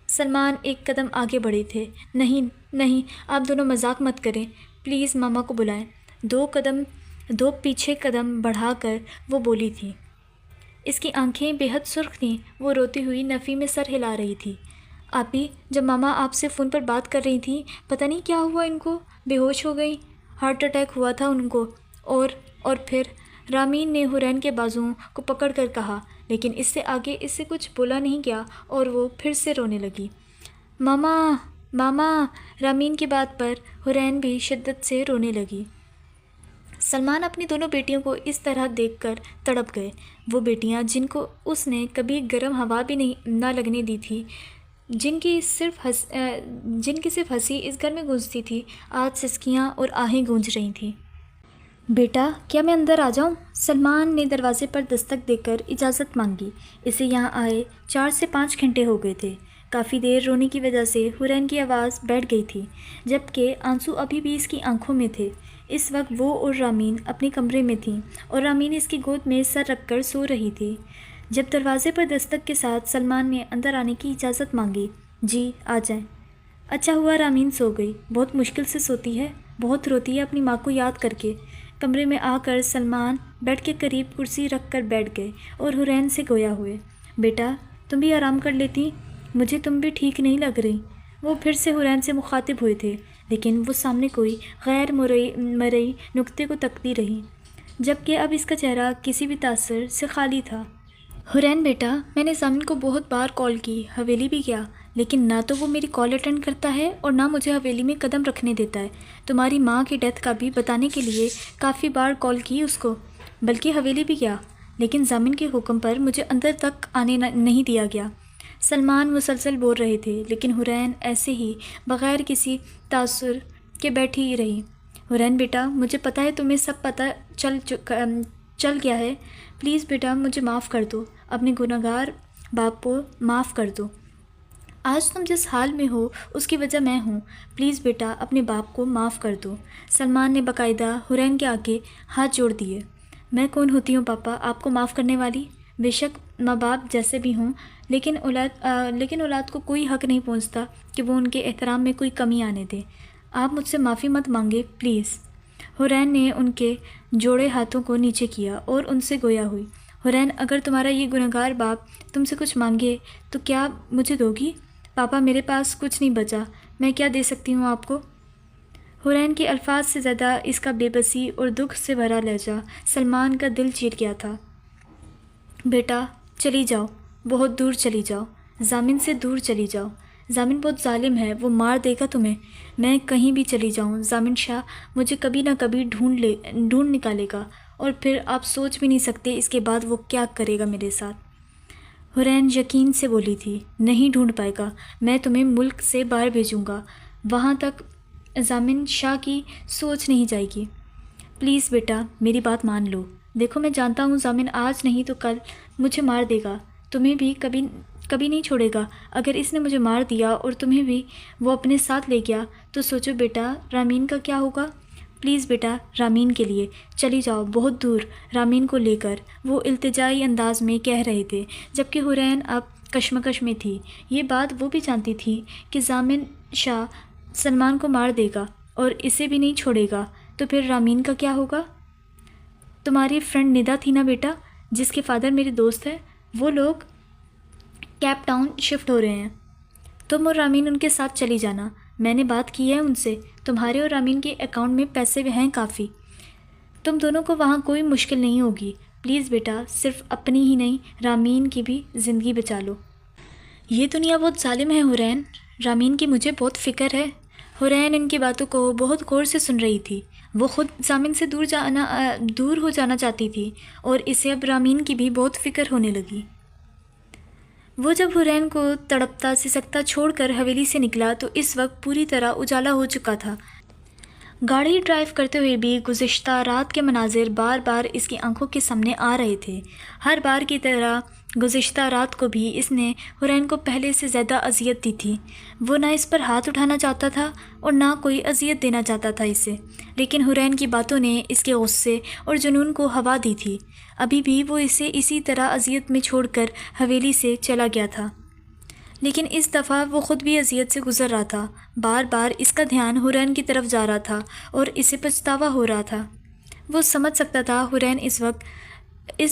سلمان ایک قدم آگے بڑھے تھے۔ نہیں نہیں، آپ دونوں مذاق مت کریں، پلیز ماما کو بلائیں۔ دو پیچھے قدم بڑھا کر وہ بولی تھی۔ اس کی آنکھیں بے حد سرخ تھیں، وہ روتی ہوئی نفی میں سر ہلا رہی تھی۔ آپی، جب ماما آپ سے فون پر بات کر رہی تھیں، پتہ نہیں کیا ہوا ان کو، بے ہوش ہو گئی، ہارٹ اٹیک ہوا تھا ان کو۔ اور پھر رامین نے حورین کے بازوؤں کو پکڑ کر کہا، لیکن اس سے آگے اس سے کچھ بولا نہیں گیا، اور وہ پھر سے رونے لگی۔ ماما ماما، رامین کی بات پر حورین بھی شدت سے رونے لگی۔ سلمان اپنی دونوں بیٹیوں کو اس طرح دیکھ کر تڑپ گئے۔ وہ بیٹیاں جن کو اس نے کبھی گرم ہوا بھی نہ لگنے دی تھی، جن کی صرف ہنسی اس گھر میں گونجتی تھی، آج سسکیاں اور آہیں گونج رہی تھیں۔ بیٹا، کیا میں اندر آ جاؤں؟ سلمان نے دروازے پر دستک دے کر اجازت مانگی۔ اسے یہاں آئے 4 سے 5 گھنٹے ہو گئے تھے۔ کافی دیر رونے کی وجہ سے حورین کی آواز بیٹھ گئی تھی، جبکہ آنسو ابھی بھی اس کی آنکھوں میں تھے۔ اس وقت وہ اور رامین اپنے کمرے میں تھیں، اور رامین اس کی گود میں سر رکھ کر سو رہی تھی۔ جب دروازے پر دستک کے ساتھ سلمان نے اندر آنے کی اجازت مانگی، جی آ جائیں۔ اچھا ہوا رامین سو گئی، بہت مشکل سے سوتی ہے، بہت روتی ہے اپنی ماں کو یاد کر کے۔ کمرے میں آ کر سلمان بیڈ کے قریب کرسی رکھ کر بیٹھ گئے اور حورین سے گویا ہوئے۔ بیٹا، تم بھی آرام کر لیتی، مجھے تم بھی ٹھیک نہیں لگ رہی۔ وہ پھر سے حورین سے مخاطب ہوئے تھے، لیکن وہ سامنے کوئی غیر مرئی نقطے کو تکتی رہی، جبکہ اب اس کا چہرہ کسی بھی تاثر سے خالی تھا۔ حورین بیٹا، میں نے زامن کو بہت بار کال کی، حویلی بھی گیا، لیکن نہ تو وہ میری کال اٹینڈ کرتا ہے اور نہ مجھے حویلی میں قدم رکھنے دیتا ہے۔ تمہاری ماں کی ڈیتھ کا بھی بتانے کے لیے کافی بار کال کی اس کو، بلکہ حویلی بھی گیا، لیکن زامن کے حکم پر مجھے اندر تک آنے نہیں دیا گیا۔ سلمان مسلسل بول رہے تھے، لیکن حورین ایسے ہی بغیر کسی تاثر کے بیٹھی ہی رہی۔ حورین بیٹا، مجھے پتہ ہے تمہیں سب پتہ چل گیا ہے، پلیز بیٹا مجھے معاف کر دو، اپنے گنہگار باپ کو معاف کر دو۔ آج تم جس حال میں ہو اس کی وجہ میں ہوں، پلیز بیٹا اپنے باپ کو معاف کر دو۔ سلمان نے باقاعدہ حورین کے آگے ہاتھ جوڑ دیے۔ میں کون ہوتی ہوں پاپا آپ کو معاف کرنے والی؟ بے شک ماں باپ جیسے بھی ہوں، لیکن اولاد کو کوئی حق نہیں پہنچتا کہ وہ ان کے احترام میں کوئی کمی آنے دے۔ آپ مجھ سے معافی مت مانگے پلیز۔ حورین نے ان کے جوڑے ہاتھوں کو نیچے کیا اور ان سے گویا ہوئی۔ حورین، اگر تمہارا یہ گنہگار باپ تم سے کچھ مانگے تو کیا مجھے دو گی؟ پاپا میرے پاس کچھ نہیں بچا، میں کیا دے سکتی ہوں آپ کو؟ حورین کے الفاظ سے زیادہ اس کا بے بسی اور دکھ سے بھرا لہجہ سلمان کا دل چیر گیا تھا۔ بیٹا چلی جاؤ، بہت دور چلی جاؤ، زامن سے دور چلی جاؤ، زامن بہت ظالم ہے، وہ مار دے گا تمہیں۔ میں کہیں بھی چلی جاؤں، زامن شاہ مجھے کبھی نہ کبھی ڈھونڈ نکالے گا، اور پھر آپ سوچ بھی نہیں سکتے اس کے بعد وہ کیا کرے گا میرے ساتھ۔ حورین یقین سے بولی تھی، نہیں ڈھونڈ پائے گا، میں تمہیں ملک سے باہر بھیجوں گا، وہاں تک زامن شاہ کی سوچ نہیں جائے گی۔ پلیز بیٹا میری بات مان لو، دیکھو میں جانتا ہوں زامن آج نہیں تو کل مجھے مار دے گا، تمہیں بھی کبھی نہیں چھوڑے گا۔ اگر اس نے مجھے مار دیا اور تمہیں بھی وہ اپنے ساتھ لے گیا تو سوچو بیٹا رامین کا کیا ہوگا؟ پلیز بیٹا رامین کے لیے چلی جاؤ بہت دور، رامین کو لے کر، وہ التجائی انداز میں کہہ رہے تھے، جبکہ حورین اب کشمکش میں تھی۔ یہ بات وہ بھی جانتی تھی کہ زامن شاہ سلمان کو مار دے گا اور اسے بھی نہیں چھوڑے گا، تو پھر رامین کا کیا ہوگا؟ تمہاری فرینڈ ندا تھی نا بیٹا، جس کے فادر میرے دوست ہیں، وہ لوگ کیپ ٹاؤن شفٹ ہو رہے ہیں، تم اور رامین ان کے ساتھ چلی جانا، میں نے بات کی ہے ان سے، تمہارے اور رامین کے اکاؤنٹ میں پیسے بھی ہیں کافی، تم دونوں کو وہاں کوئی مشکل نہیں ہوگی۔ پلیز بیٹا صرف اپنی ہی نہیں رامین کی بھی زندگی بچا لو۔ یہ دنیا بہت ظالم ہے حورین، رامین کی مجھے بہت فکر ہے۔ حورین ان کی باتوں کو بہت غور سے سن رہی تھی۔ وہ خود زامن سے دور ہو جانا چاہتی تھی اور اسے اب رامین کی بھی بہت فکر ہونے لگی۔ وہ جب حورین کو تڑپتا سسکتا چھوڑ کر حویلی سے نکلا تو اس وقت پوری طرح اجالا ہو چکا تھا۔ گاڑی ڈرائیو کرتے ہوئے بھی گزشتہ رات کے مناظر بار بار اس کی آنکھوں کے سامنے آ رہے تھے۔ ہر بار کی طرح گزشتہ رات کو بھی اس نے حورین کو پہلے سے زیادہ اذیت دی تھی۔ وہ نہ اس پر ہاتھ اٹھانا چاہتا تھا اور نہ کوئی اذیت دینا چاہتا تھا اسے، لیکن حورین کی باتوں نے اس کے غصے اور جنون کو ہوا دی تھی۔ ابھی بھی وہ اسے اسی طرح اذیت میں چھوڑ کر حویلی سے چلا گیا تھا، لیکن اس دفعہ وہ خود بھی اذیت سے گزر رہا تھا۔ بار بار اس کا دھیان حورین کی طرف جا رہا تھا اور اسے پچھتاوا ہو رہا تھا۔ وہ سمجھ سکتا تھا حورین اس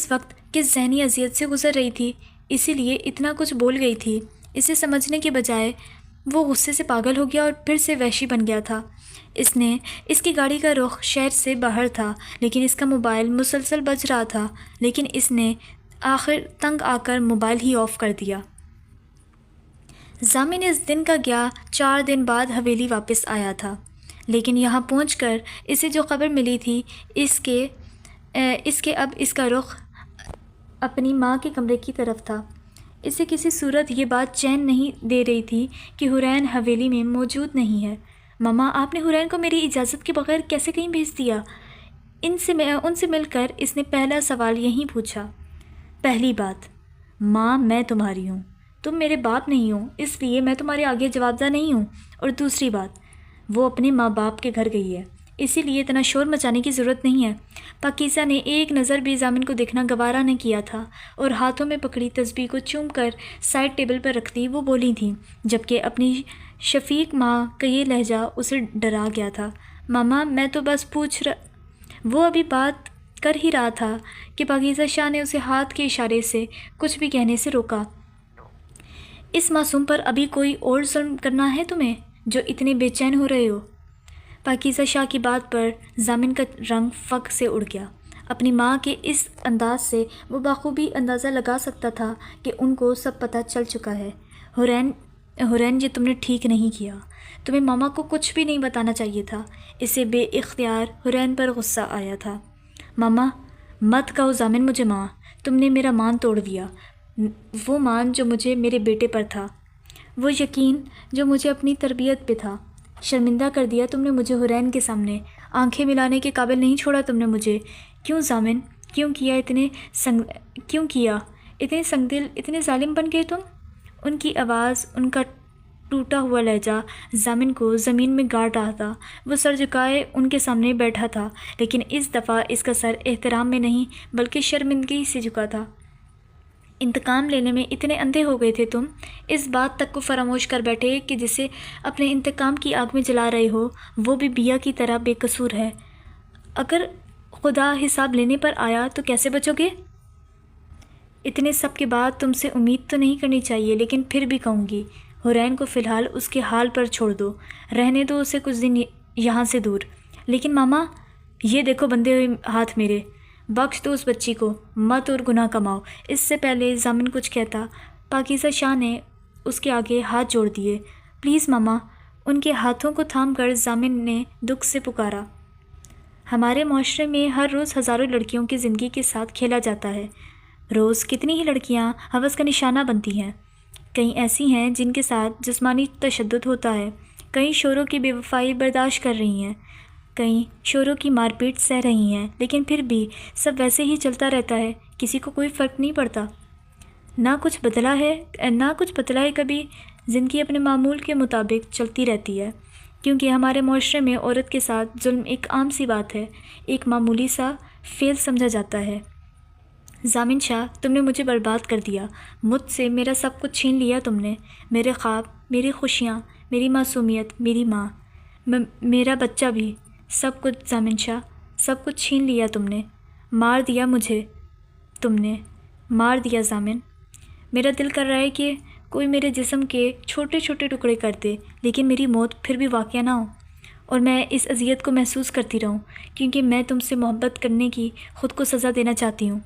وقت کس ذہنی اذیت سے گزر رہی تھی، اسی لیے اتنا کچھ بول گئی تھی۔ اسے سمجھنے کے بجائے وہ غصے سے پاگل ہو گیا اور پھر سے وحشی بن گیا تھا۔ اس کی گاڑی کا رخ شہر سے باہر تھا، لیکن اس کا موبائل مسلسل بج رہا تھا، لیکن اس نے آخر تنگ آ کر موبائل ہی آف کر دیا۔ زامن اس دن کا گیا 4 دن بعد حویلی واپس آیا تھا، لیکن یہاں پہنچ کر اسے جو خبر ملی تھی اس کے اب اس کا رخ اپنی ماں کے کمرے کی طرف تھا۔ اسے کسی صورت یہ بات چین نہیں دے رہی تھی کہ حورین حویلی میں موجود نہیں ہے۔ ماما، آپ نے حورین کو میری اجازت کے بغیر کیسے کہیں بھیج دیا؟ ان سے مل کر اس نے پہلا سوال یہیں پوچھا۔ پہلی بات، ماں میں تمہاری ہوں، تم میرے باپ نہیں ہو، اس لیے میں تمہارے آگے جوابدہ نہیں ہوں۔ اور دوسری بات، وہ اپنے ماں باپ کے گھر گئی ہے، اسی لیے اتنا شور مچانے کی ضرورت نہیں ہے۔ پاکیزہ نے ایک نظر بھی زامن کو دیکھنا گوارا نہ کیا تھا اور ہاتھوں میں پکڑی تسبیح کو چوم کر سائڈ ٹیبل پر رکھتی وہ بولی تھیں، جبکہ اپنی شفیق ماں کا یہ لہجہ اسے ڈرا گیا تھا۔ ماما، میں تو بس وہ ابھی بات کر ہی رہا تھا کہ پاکیزہ شاہ نے اسے ہاتھ کے اشارے سے کچھ بھی کہنے سے روکا۔ اس معصوم پر ابھی کوئی اور ظلم کرنا ہے تمہیں جو اتنے بے چین ہو رہے ہو؟ پاکیزہ شاہ کی بات پر زامن کا رنگ فگ سے اڑ گیا۔ اپنی ماں کے اس انداز سے وہ بخوبی اندازہ لگا سکتا تھا کہ ان کو سب پتہ چل چکا ہے۔ حورین، یہ تم نے ٹھیک نہیں کیا، تمہیں ماما کو کچھ بھی نہیں بتانا چاہیے تھا۔ اسے بے اختیار حورین پر غصہ آیا تھا۔ ماما، مت کہو زامن مجھے ماں، تم نے میرا مان توڑ دیا، وہ مان جو مجھے میرے بیٹے پر تھا، وہ یقین جو مجھے اپنی تربیت پہ تھا۔ شرمندہ کر دیا تم نے مجھے حورین کے سامنے، آنکھیں ملانے کے قابل نہیں چھوڑا تم نے مجھے۔ کیوں زامن، کیوں کیا اتنے سنگ دل، اتنے ظالم بن گئے تم؟ ان کی آواز، ان کا ٹوٹا ہوا لہجہ زامن کو زمین میں گاڑ رہا تھا۔ وہ سر جھکائے ان کے سامنے بیٹھا تھا، لیکن اس دفعہ اس کا سر احترام میں نہیں بلکہ شرمندگی سے جھکا تھا۔ انتقام لینے میں اتنے اندھے ہو گئے تھے تم، اس بات تک کو فراموش کر بیٹھے کہ جسے اپنے انتقام کی آگ میں جلا رہے ہو وہ بھی بیا کی طرح بے قصور ہے۔ اگر خدا حساب لینے پر آیا تو کیسے بچو گے؟ اتنے سب کے بعد تم سے امید تو نہیں کرنی چاہیے، لیکن پھر بھی کہوں گی، حورین کو فی الحال اس کے حال پر چھوڑ دو، رہنے دو اسے کچھ دن یہاں سے دور۔ لیکن ماما، یہ دیکھو بندھے ہوئے ہاتھ میرے، بخش دو اس بچی کو، مت اور گناہ کماؤ۔ اس سے پہلے زامن کچھ کہتا، پاکیزہ شاہ نے اس کے آگے ہاتھ جوڑ دیے۔ پلیز ماما، ان کے ہاتھوں کو تھام کر زامن نے دکھ سے پکارا۔ ہمارے معاشرے میں ہر روز ہزاروں لڑکیوں کی زندگی کے ساتھ کھیلا جاتا ہے، روز کتنی ہی لڑکیاں ہوس کا نشانہ بنتی ہیں۔ کئی ایسی ہیں جن کے ساتھ جسمانی تشدد ہوتا ہے، کئی شوہروں کی بے وفائی برداشت کر رہی ہیں، کئی شوہروں کی مار پیٹ سہ رہی ہیں، لیکن پھر بھی سب ویسے ہی چلتا رہتا ہے، کسی کو کوئی فرق نہیں پڑتا، نہ کچھ بدلا ہے کبھی۔ زندگی اپنے معمول کے مطابق چلتی رہتی ہے، کیونکہ ہمارے معاشرے میں عورت کے ساتھ ظلم ایک عام سی بات ہے، ایک معمولی سا فعل سمجھا جاتا ہے۔ زامن شاہ، تم نے مجھے برباد کر دیا، مجھ سے میرا سب کچھ چھین لیا تم نے، میرے خواب، میری خوشیاں، میری معصومیت، میری ماں، میرا بچہ بھی، سب کچھ زامن شاہ، سب کچھ چھین لیا تم نے، مار دیا مجھے، تم نے مار دیا زامن۔ میرا دل کر رہا ہے کہ کوئی میرے جسم کے چھوٹے چھوٹے ٹکڑے کر دے، لیکن میری موت پھر بھی واقع نہ ہو اور میں اس اذیت کو محسوس کرتی رہوں، کیونکہ میں تم سے محبت کرنے کی خود کو سزا دینا چاہتی ہوں،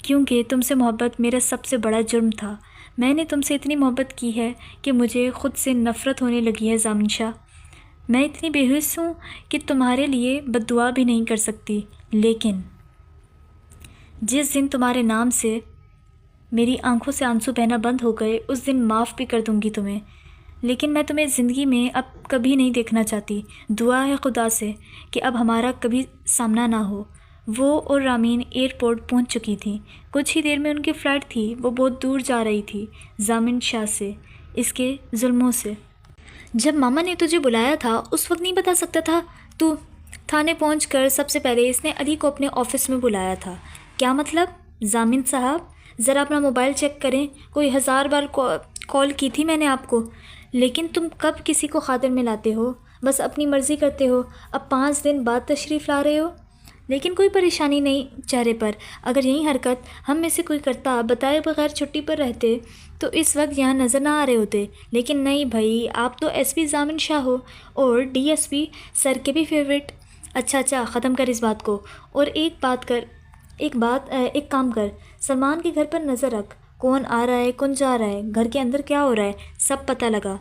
کیونکہ تم سے محبت میرا سب سے بڑا جرم تھا۔ میں نے تم سے اتنی محبت کی ہے کہ مجھے خود سے نفرت ہونے لگی ہے ضامن شاہ۔ میں اتنی بے حس ہوں کہ تمہارے لیے بد دعا بھی نہیں کر سکتی، لیکن جس دن تمہارے نام سے میری آنکھوں سے آنسو بہنا بند ہو گئے اس دن معاف بھی کر دوں گی تمہیں، لیکن میں تمہیں زندگی میں اب کبھی نہیں دیکھنا چاہتی۔ دعا ہے خدا سے کہ اب ہمارا کبھی سامنا نہ ہو۔ وہ اور رامین ایئرپورٹ پہنچ چکی تھیں۔ کچھ ہی دیر میں ان کی فلائٹ تھی۔ وہ بہت دور جا رہی تھی، ضامن شاہ سے، اس کے ظلموں سے۔ جب ماما نے تجھے بلایا تھا اس وقت نہیں بتا سکتا تھا تو؟ تھانے پہنچ کر سب سے پہلے اس نے علی کو اپنے آفس میں بلایا تھا۔ کیا مطلب؟ ضامن صاحب ذرا اپنا موبائل چیک کریں، کوئی 1000 بار کال کی تھی میں نے آپ کو، لیکن تم کب کسی کو خاطر میں لاتے ہو؟ بس اپنی مرضی کرتے ہو۔ اب 5 دن بعد تشریف لا رہے ہو، لیکن کوئی پریشانی نہیں چہرے پر۔ اگر یہی حرکت ہم میں سے کوئی کرتا، بتائے بغیر چھٹی پر رہتے تو اس وقت یہاں نظر نہ آ رہے ہوتے، لیکن نہیں بھائی، آپ تو ایس پی ضامن شاہ ہو اور ڈی ایس پی سر کے بھی فیوریٹ۔ اچھا ختم کر اس بات کو، اور ایک کام کر، سلمان کے گھر پر نظر رکھ، کون آ رہا ہے کون جا رہا ہے، گھر کے اندر کیا ہو رہا ہے، سب پتہ لگا۔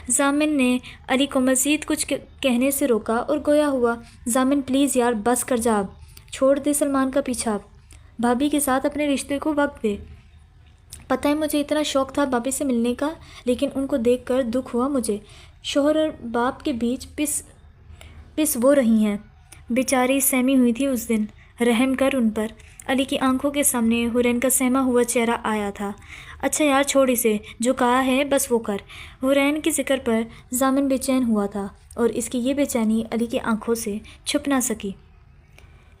ضامن نے علی کو مزید کچھ کہنے سے روکا اور گویا ہوا، ضامن پلیز یار بس کر جا، اب چھوڑ دے سلمان کا پیچھا، بھابھی کے ساتھ اپنے رشتے کو وقت دے۔ پتہ ہے مجھے اتنا شوق تھا بھابھی سے ملنے کا، لیکن ان کو دیکھ کر دکھ ہوا مجھے۔ شوہر اور باپ کے بیچ پس وہ رہی ہیں، بیچاری سہمی ہوئی تھی اس دن، رحم کر ان پر۔ علی کی آنکھوں کے سامنے حورین کا سہما ہوا چہرہ آیا تھا۔ اچھا یار چھوڑ اسے، جو کہا ہے بس وہ کر۔ حورین کے ذکر پر ضامن بے چین ہوا تھا اور اس کی یہ بے چینی علی کی آنکھوں سے چھپ نہ سکی۔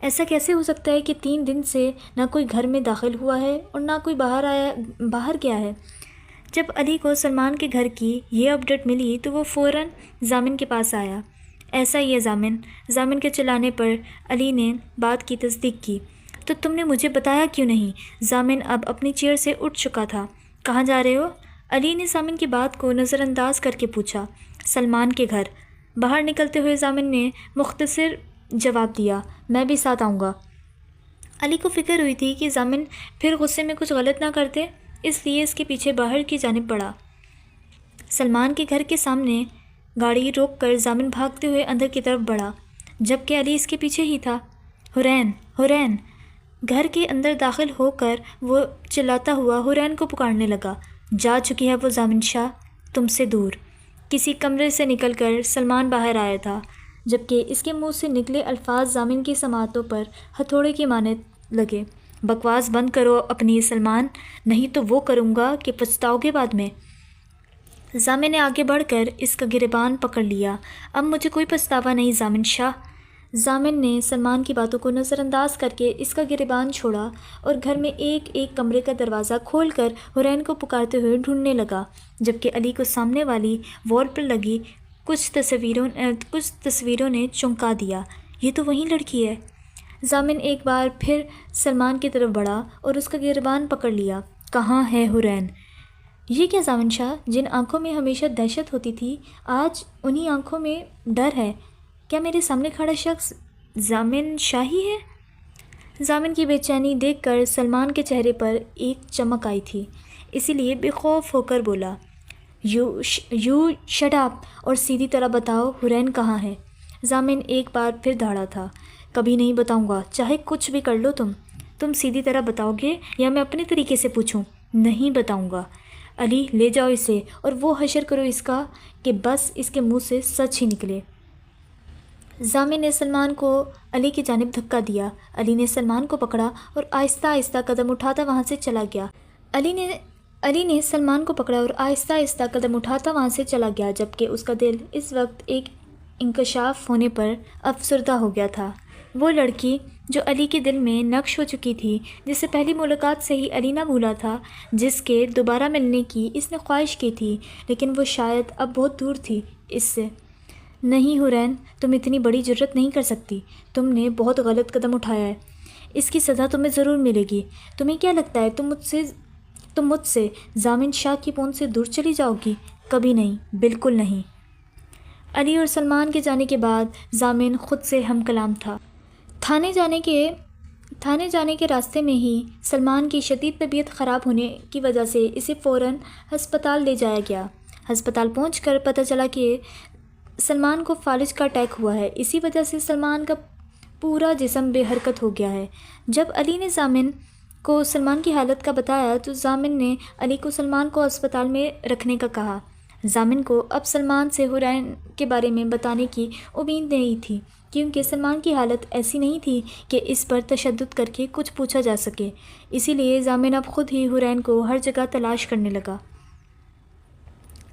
ایسا کیسے ہو سکتا ہے کہ 3 دن سے نہ کوئی گھر میں داخل ہوا ہے اور نہ کوئی باہر گیا ہے؟ جب علی کو سلمان کے گھر کی یہ اپڈیٹ ملی تو وہ فوراً ضامن کے پاس آیا۔ ایسا ہی ہے ضامن کے چلانے پر علی نے بات کی تصدیق کی۔ تو تم نے مجھے بتایا کیوں نہیں؟ ضامن اب اپنی چیئر سے اٹھ چکا تھا۔ کہاں جا رہے ہو؟ علی نے ضامن کی بات کو نظر انداز کر کے پوچھا۔ سلمان کے گھر۔ باہر نکلتے ہوئے ضامن نے مختصر جواب دیا، میں بھی ساتھ آؤں گا۔ علی کو فکر ہوئی تھی کہ ضامن پھر غصے میں کچھ غلط نہ کرتے، اس لیے اس کے پیچھے باہر کی جانب بڑھا۔ سلمان کے گھر کے سامنے گاڑی روک کر ضامن بھاگتے ہوئے اندر کی طرف بڑھا، جبکہ علی اس کے پیچھے ہی تھا۔ حورین! گھر کے اندر داخل ہو کر وہ چلاتا ہوا حورین کو پکارنے لگا۔ جا چکی ہے وہ ضامن شاہ، تم سے دور۔ کسی کمرے سے نکل کر سلمان باہر آیا تھا، جبکہ اس کے منہ سے نکلے الفاظ ضامن کی سماعتوں پر ہتھوڑے کی مانند لگے۔ بکواس بند کرو اپنی سلمان، نہیں تو وہ کروں گا کہ پچھتاؤ گے بعد میں۔ ضامن نے آگے بڑھ کر اس کا گریبان پکڑ لیا۔ اب مجھے کوئی پچھتاوا نہیں ضامن شاہ۔ ضامن نے سلمان کی باتوں کو نظر انداز کر کے اس کا گریبان چھوڑا اور گھر میں ایک کمرے کا دروازہ کھول کر حورین کو پکارتے ہوئے ڈھونڈنے لگا، جبکہ علی کو سامنے والی وال پر لگی کچھ تصویروں نے چونکا دیا۔ یہ تو وہی لڑکی ہے۔ ضامن ایک بار پھر سلمان کی طرف بڑھا اور اس کا گریبان پکڑ لیا۔ کہاں ہے حورین؟ یہ کیا ضامن شاہ، جن آنکھوں میں ہمیشہ دہشت ہوتی تھی آج انہی آنکھوں میں ڈر ہے؟ کیا میرے سامنے کھڑا شخص ضامن شاہ ہی ہے؟ ضامن کی بے چینی دیکھ کر سلمان کے چہرے پر ایک چمک آئی تھی، اسی لیے بے خوف ہو کر بولا، یو شٹ اپ اور سیدھی طرح بتاؤ حورین کہاں ہے؟ ضامن ایک بار پھر دھاڑا تھا۔ کبھی نہیں بتاؤں گا، چاہے کچھ بھی کر لو تم سیدھی طرح بتاؤ گے یا میں اپنے طریقے سے پوچھوں؟ نہیں بتاؤں گا۔ علی لے جاؤ اسے اور وہ حشر کرو اس کا کہ بس اس کے منہ سے سچ ہی نکلے۔ ضامن نے سلمان کو علی کی جانب دھکا دیا۔ علی نے سلمان کو پکڑا اور آہستہ آہستہ قدم اٹھاتا وہاں سے چلا گیا۔ علی نے سلمان کو پکڑا اور آہستہ آہستہ قدم اٹھاتا وہاں سے چلا گیا، جبکہ اس کا دل اس وقت ایک انکشاف ہونے پر افسردہ ہو گیا تھا۔ وہ لڑکی جو علی کے دل میں نقش ہو چکی تھی، جس سے پہلی ملاقات سے ہی علی نہ بھولا تھا، جس کے دوبارہ ملنے کی اس نے خواہش کی تھی، لیکن وہ شاید اب بہت دور تھی اس سے۔ نہیں حورین، تم اتنی بڑی جرت نہیں کر سکتی، تم نے بہت غلط قدم اٹھایا ہے، اس کی سزا تمہیں ضرور ملے گی۔ تمہیں کیا لگتا ہے تم مجھ سے ضامن شاہ کی پون سے دور چلی جاؤ گی؟ کبھی نہیں، بالکل نہیں۔ علی اور سلمان کے جانے کے بعد ضامن خود سے ہم کلام تھا۔ تھانے تھانے جانے کے راستے میں ہی سلمان کی شدید طبیعت خراب ہونے کی وجہ سے اسے فوراً ہسپتال لے جایا گیا۔ ہسپتال پہنچ کر پتہ چلا کہ سلمان کو فالج کا اٹیک ہوا ہے۔ اسی وجہ سے سلمان کا پورا جسم بے حرکت ہو گیا ہے۔ جب علی نے ضامن کو سلمان کی حالت کا بتایا تو ضامن نے علی کو سلمان کو اسپتال میں رکھنے کا کہا۔ ضامن کو اب سلمان سے حورین کے بارے میں بتانے کی امید نہیں تھی، کیونکہ سلمان کی حالت ایسی نہیں تھی کہ اس پر تشدد کر کے کچھ پوچھا جا سکے۔ اسی لیے ضامن اب خود ہی حورین کو ہر جگہ تلاش کرنے لگا۔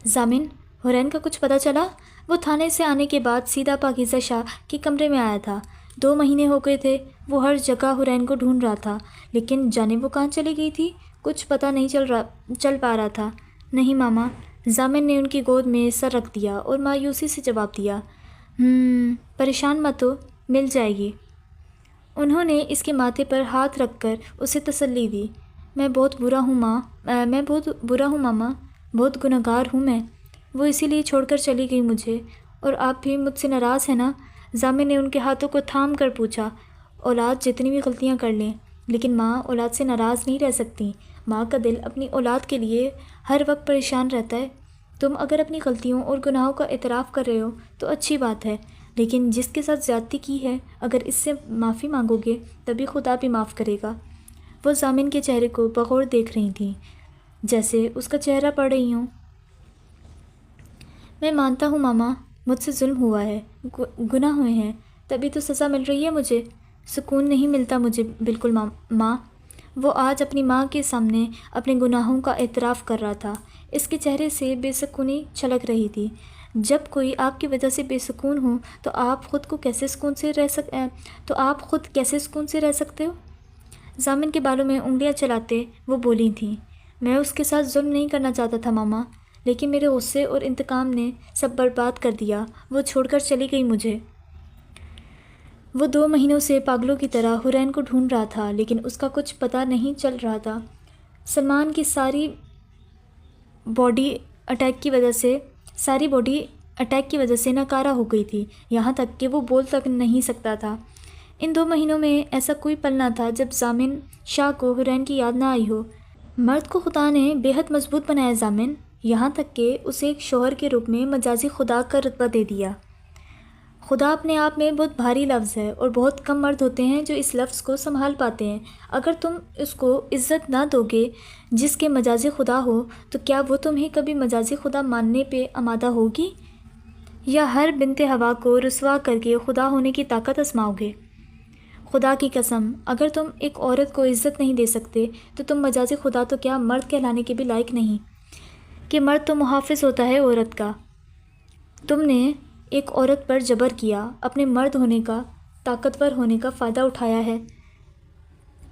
ضامن، حورین کا کچھ پتہ چلا؟ وہ تھانے سے آنے کے بعد سیدھا پاکیزہ شاہ کے کمرے میں آیا تھا۔ 2 مہینے ہو گئے تھے وہ ہر جگہ حورین کو ڈھونڈ رہا تھا، لیکن جانے وہ کہاں چلی گئی تھی کچھ پتہ نہیں چل پا رہا تھا۔ نہیں ماما، ضامن نے ان کی گود میں سر رکھ دیا اور مایوسی سے جواب دیا۔ پریشان مت ہو، مل جائے گی۔ انہوں نے اس کے ماتھے پر ہاتھ رکھ کر اسے تسلی دی۔ میں بہت برا ہوں ماما، بہت گنہگار ہوں میں۔ وہ اسی لیے چھوڑ کر چلی گئی مجھے، اور آپ بھی مجھ سے ناراض ہیں نا؟ ضامن نے ان کے ہاتھوں کو تھام کر پوچھا۔ اولاد جتنی بھی غلطیاں کر لیں، لیکن ماں اولاد سے ناراض نہیں رہ سکتی۔ ماں کا دل اپنی اولاد کے لیے ہر وقت پریشان رہتا ہے۔ تم اگر اپنی غلطیوں اور گناہوں کا اعتراف کر رہے ہو تو اچھی بات ہے، لیکن جس کے ساتھ زیادتی کی ہے اگر اس سے معافی مانگو گے تبھی خدا بھی معاف کرے گا۔ وہ ضامن کے چہرے کو بغور دیکھ رہی تھیں، جیسے اس کا چہرہ پڑھ رہی ہوں۔ میں مانتا ہوں ماما، مجھ سے ظلم ہوا ہے، گناہ ہوئے ہیں، تبھی تو سزا مل رہی ہے مجھے۔ سکون نہیں ملتا مجھے بالکل ماں۔ وہ آج اپنی ماں کے سامنے اپنے گناہوں کا اعتراف کر رہا تھا۔ اس کے چہرے سے بے سکونی چھلک رہی تھی۔ جب کوئی آپ کی وجہ سے بے سکون ہو تو آپ خود کیسے سکون سے رہ سکتے ہو؟ ضامن کے بالوں میں انگلیاں چلاتے وہ بولی تھیں۔ میں اس کے ساتھ ظلم نہیں کرنا چاہتا تھا ماما، لیکن میرے غصے اور انتقام نے سب برباد کر دیا۔ وہ چھوڑ کر چلی گئی مجھے۔ وہ 2 مہینوں سے پاگلوں کی طرح حورین کو ڈھونڈ رہا تھا، لیکن اس کا کچھ پتہ نہیں چل رہا تھا۔ سلمان کی ساری باڈی اٹیک کی وجہ سے ناکارہ ہو گئی تھی، یہاں تک کہ وہ بول تک نہیں سکتا تھا۔ ان 2 مہینوں میں ایسا کوئی پل نہ تھا جب ضامن شاہ کو حورین کی یاد نہ آئی ہو۔ مرد کو خدا نے بے حد مضبوط بنایا ضامن، یہاں تک کہ اسے ایک شوہر کے روپ میں مجازی خدا کا رتبہ دے دیا۔ خدا اپنے آپ میں بہت بھاری لفظ ہے، اور بہت کم مرد ہوتے ہیں جو اس لفظ کو سنبھال پاتے ہیں۔ اگر تم اس کو عزت نہ دو گے جس کے مجازی خدا ہو، تو کیا وہ تمہیں کبھی مجازی خدا ماننے پہ آمادہ ہوگی، یا ہر بنت ہوا کو رسوا کر کے خدا ہونے کی طاقت آزماؤ گے؟ خدا کی قسم، اگر تم ایک عورت کو عزت نہیں دے سکتے تو تم مجازی خدا تو کیا مرد کہلانے کے بھی لائق نہیں، کہ مرد تو محافظ ہوتا ہے عورت کا۔ تم نے ایک عورت پر جبر کیا، اپنے مرد ہونے کا، طاقتور ہونے کا فائدہ اٹھایا ہے۔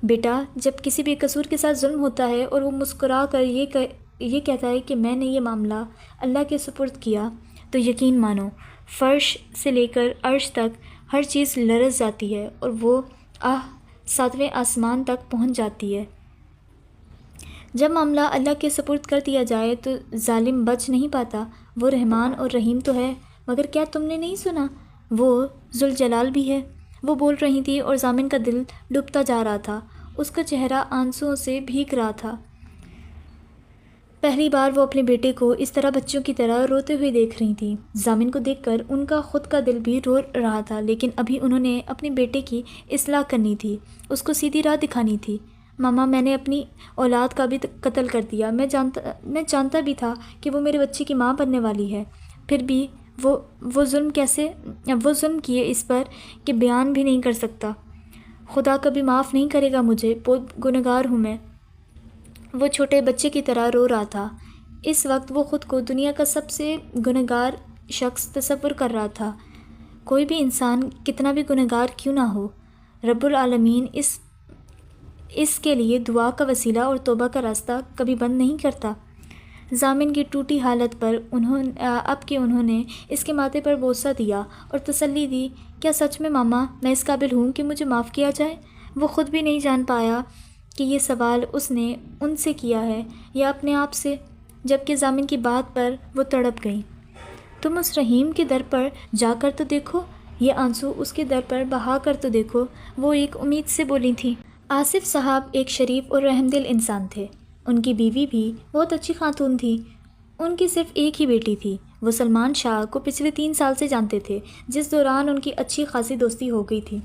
بیٹا، جب کسی بھی قصور کے ساتھ ظلم ہوتا ہے اور وہ مسکرا کر یہ کہتا ہے کہ میں نے یہ معاملہ اللہ کے سپرد کیا، تو یقین مانو فرش سے لے کر عرش تک ہر چیز لرز جاتی ہے، اور وہ 7ویں آسمان تک پہنچ جاتی ہے۔ جب معاملہ اللہ کے سپرد کر دیا جائے تو ظالم بچ نہیں پاتا۔ وہ رحمان اور رحیم تو ہے، مگر کیا تم نے نہیں سنا، وہ ذوالجلال بھی ہے۔ وہ بول رہی تھی اور ضامن کا دل ڈوبتا جا رہا تھا، اس کا چہرہ آنسوؤں سے بھیگ رہا تھا۔ پہلی بار وہ اپنے بیٹے کو اس طرح بچوں کی طرح روتے ہوئے دیکھ رہی تھی۔ ضامن کو دیکھ کر ان کا خود کا دل بھی رو رہا تھا، لیکن ابھی انہوں نے اپنے بیٹے کی اصلاح کرنی تھی، اس کو سیدھی راہ دکھانی تھی۔ ماما، میں نے اپنی اولاد کا بھی قتل کر دیا۔ میں جانتا بھی تھا کہ وہ میرے بچے کی ماں بننے والی ہے، پھر بھی وہ ظلم کیے اس پر کہ بیان بھی نہیں کر سکتا۔ خدا کبھی معاف نہیں کرے گا مجھے، بہت گنہگار ہوں میں۔ وہ چھوٹے بچے کی طرح رو رہا تھا۔ اس وقت وہ خود کو دنیا کا سب سے گنہگار شخص تصور کر رہا تھا۔ کوئی بھی انسان کتنا بھی گنہگار کیوں نہ ہو، رب العالمین اس کے لیے دعا کا وسیلہ اور توبہ کا راستہ کبھی بند نہیں کرتا۔ ضامن کی ٹوٹی حالت پر انہوں نے اس کے ماتھے پر بوسہ دیا اور تسلی دی۔ کیا سچ میں ماما میں اس قابل ہوں کہ مجھے معاف کیا جائے؟ وہ خود بھی نہیں جان پایا کہ یہ سوال اس نے ان سے کیا ہے یا اپنے آپ سے، جبکہ ضامن کی بات پر وہ تڑپ گئیں۔ تم اس رحیم کے در پر جا کر تو دیکھو، یہ آنسو اس کے در پر بہا کر تو دیکھو، وہ ایک امید سے بولی تھی۔ آصف صاحب ایک شریف اور رحم دل انسان تھے۔ ان کی بیوی بھی بہت اچھی خاتون تھی۔ ان کی صرف ایک ہی بیٹی تھی۔ وہ سلمان شاہ کو پچھلے 3 سال سے جانتے تھے، جس دوران ان کی اچھی خاصی دوستی ہو گئی تھی۔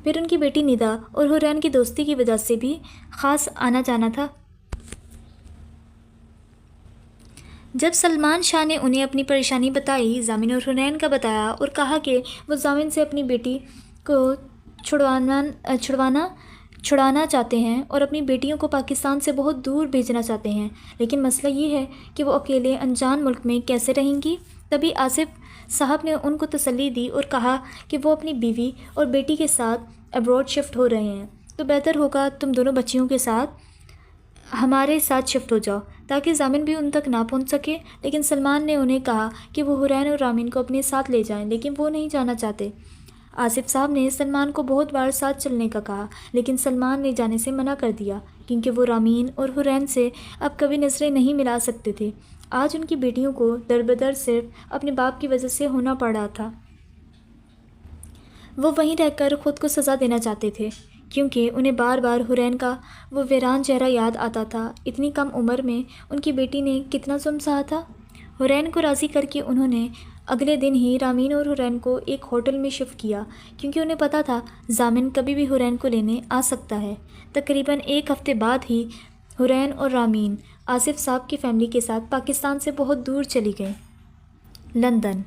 پھر ان کی بیٹی ندا اور حرین کی دوستی کی وجہ سے بھی خاص آنا جانا تھا۔ جب سلمان شاہ نے انہیں اپنی پریشانی بتائی، ضامن اور حرین کا بتایا اور کہا کہ وہ ضامن سے اپنی بیٹی کو چھڑانا چاہتے ہیں اور اپنی بیٹیوں کو پاکستان سے بہت دور بھیجنا چاہتے ہیں، لیکن مسئلہ یہ ہے کہ وہ اکیلے انجان ملک میں کیسے رہیں گی، تبھی آصف صاحب نے ان کو تسلی دی اور کہا کہ وہ اپنی بیوی اور بیٹی کے ساتھ ابروڈ شفٹ ہو رہے ہیں، تو بہتر ہوگا تم دونوں بچیوں کے ساتھ ہمارے ساتھ شفٹ ہو جاؤ تاکہ ضامن بھی ان تک نہ پہنچ سکے۔ لیکن سلمان نے انہیں کہا کہ وہ حرین اور رامین کو اپنے ساتھ لے جائیں، لیکن وہ نہیں جانا چاہتے۔ آصف صاحب نے سلمان کو بہت بار ساتھ چلنے کا کہا، لیکن سلمان نے جانے سے منع کر دیا کیونکہ وہ رامین اور حرین سے اب کبھی نظریں نہیں ملا سکتے تھے۔ آج ان کی بیٹیوں کو دربدر صرف اپنے باپ کی وجہ سے ہونا پڑ رہا تھا۔ وہ وہیں رہ کر خود کو سزا دینا چاہتے تھے کیونکہ انہیں بار بار حرین کا وہ ویران چہرہ یاد آتا تھا۔ اتنی کم عمر میں ان کی بیٹی نے کتنا ظلم سہا تھا۔ حرین کو راضی کر کے انہوں نے اگلے دن ہی رامین اور حرین کو ایک ہوٹل میں شفٹ کیا کیونکہ انہیں پتہ تھا ضامن کبھی بھی حرین کو لینے آ سکتا ہے۔ تقریباً 1 ہفتے بعد ہی حرین اور رامین آصف صاحب کی فیملی کے ساتھ پاکستان سے بہت دور چلی گئیں، لندن۔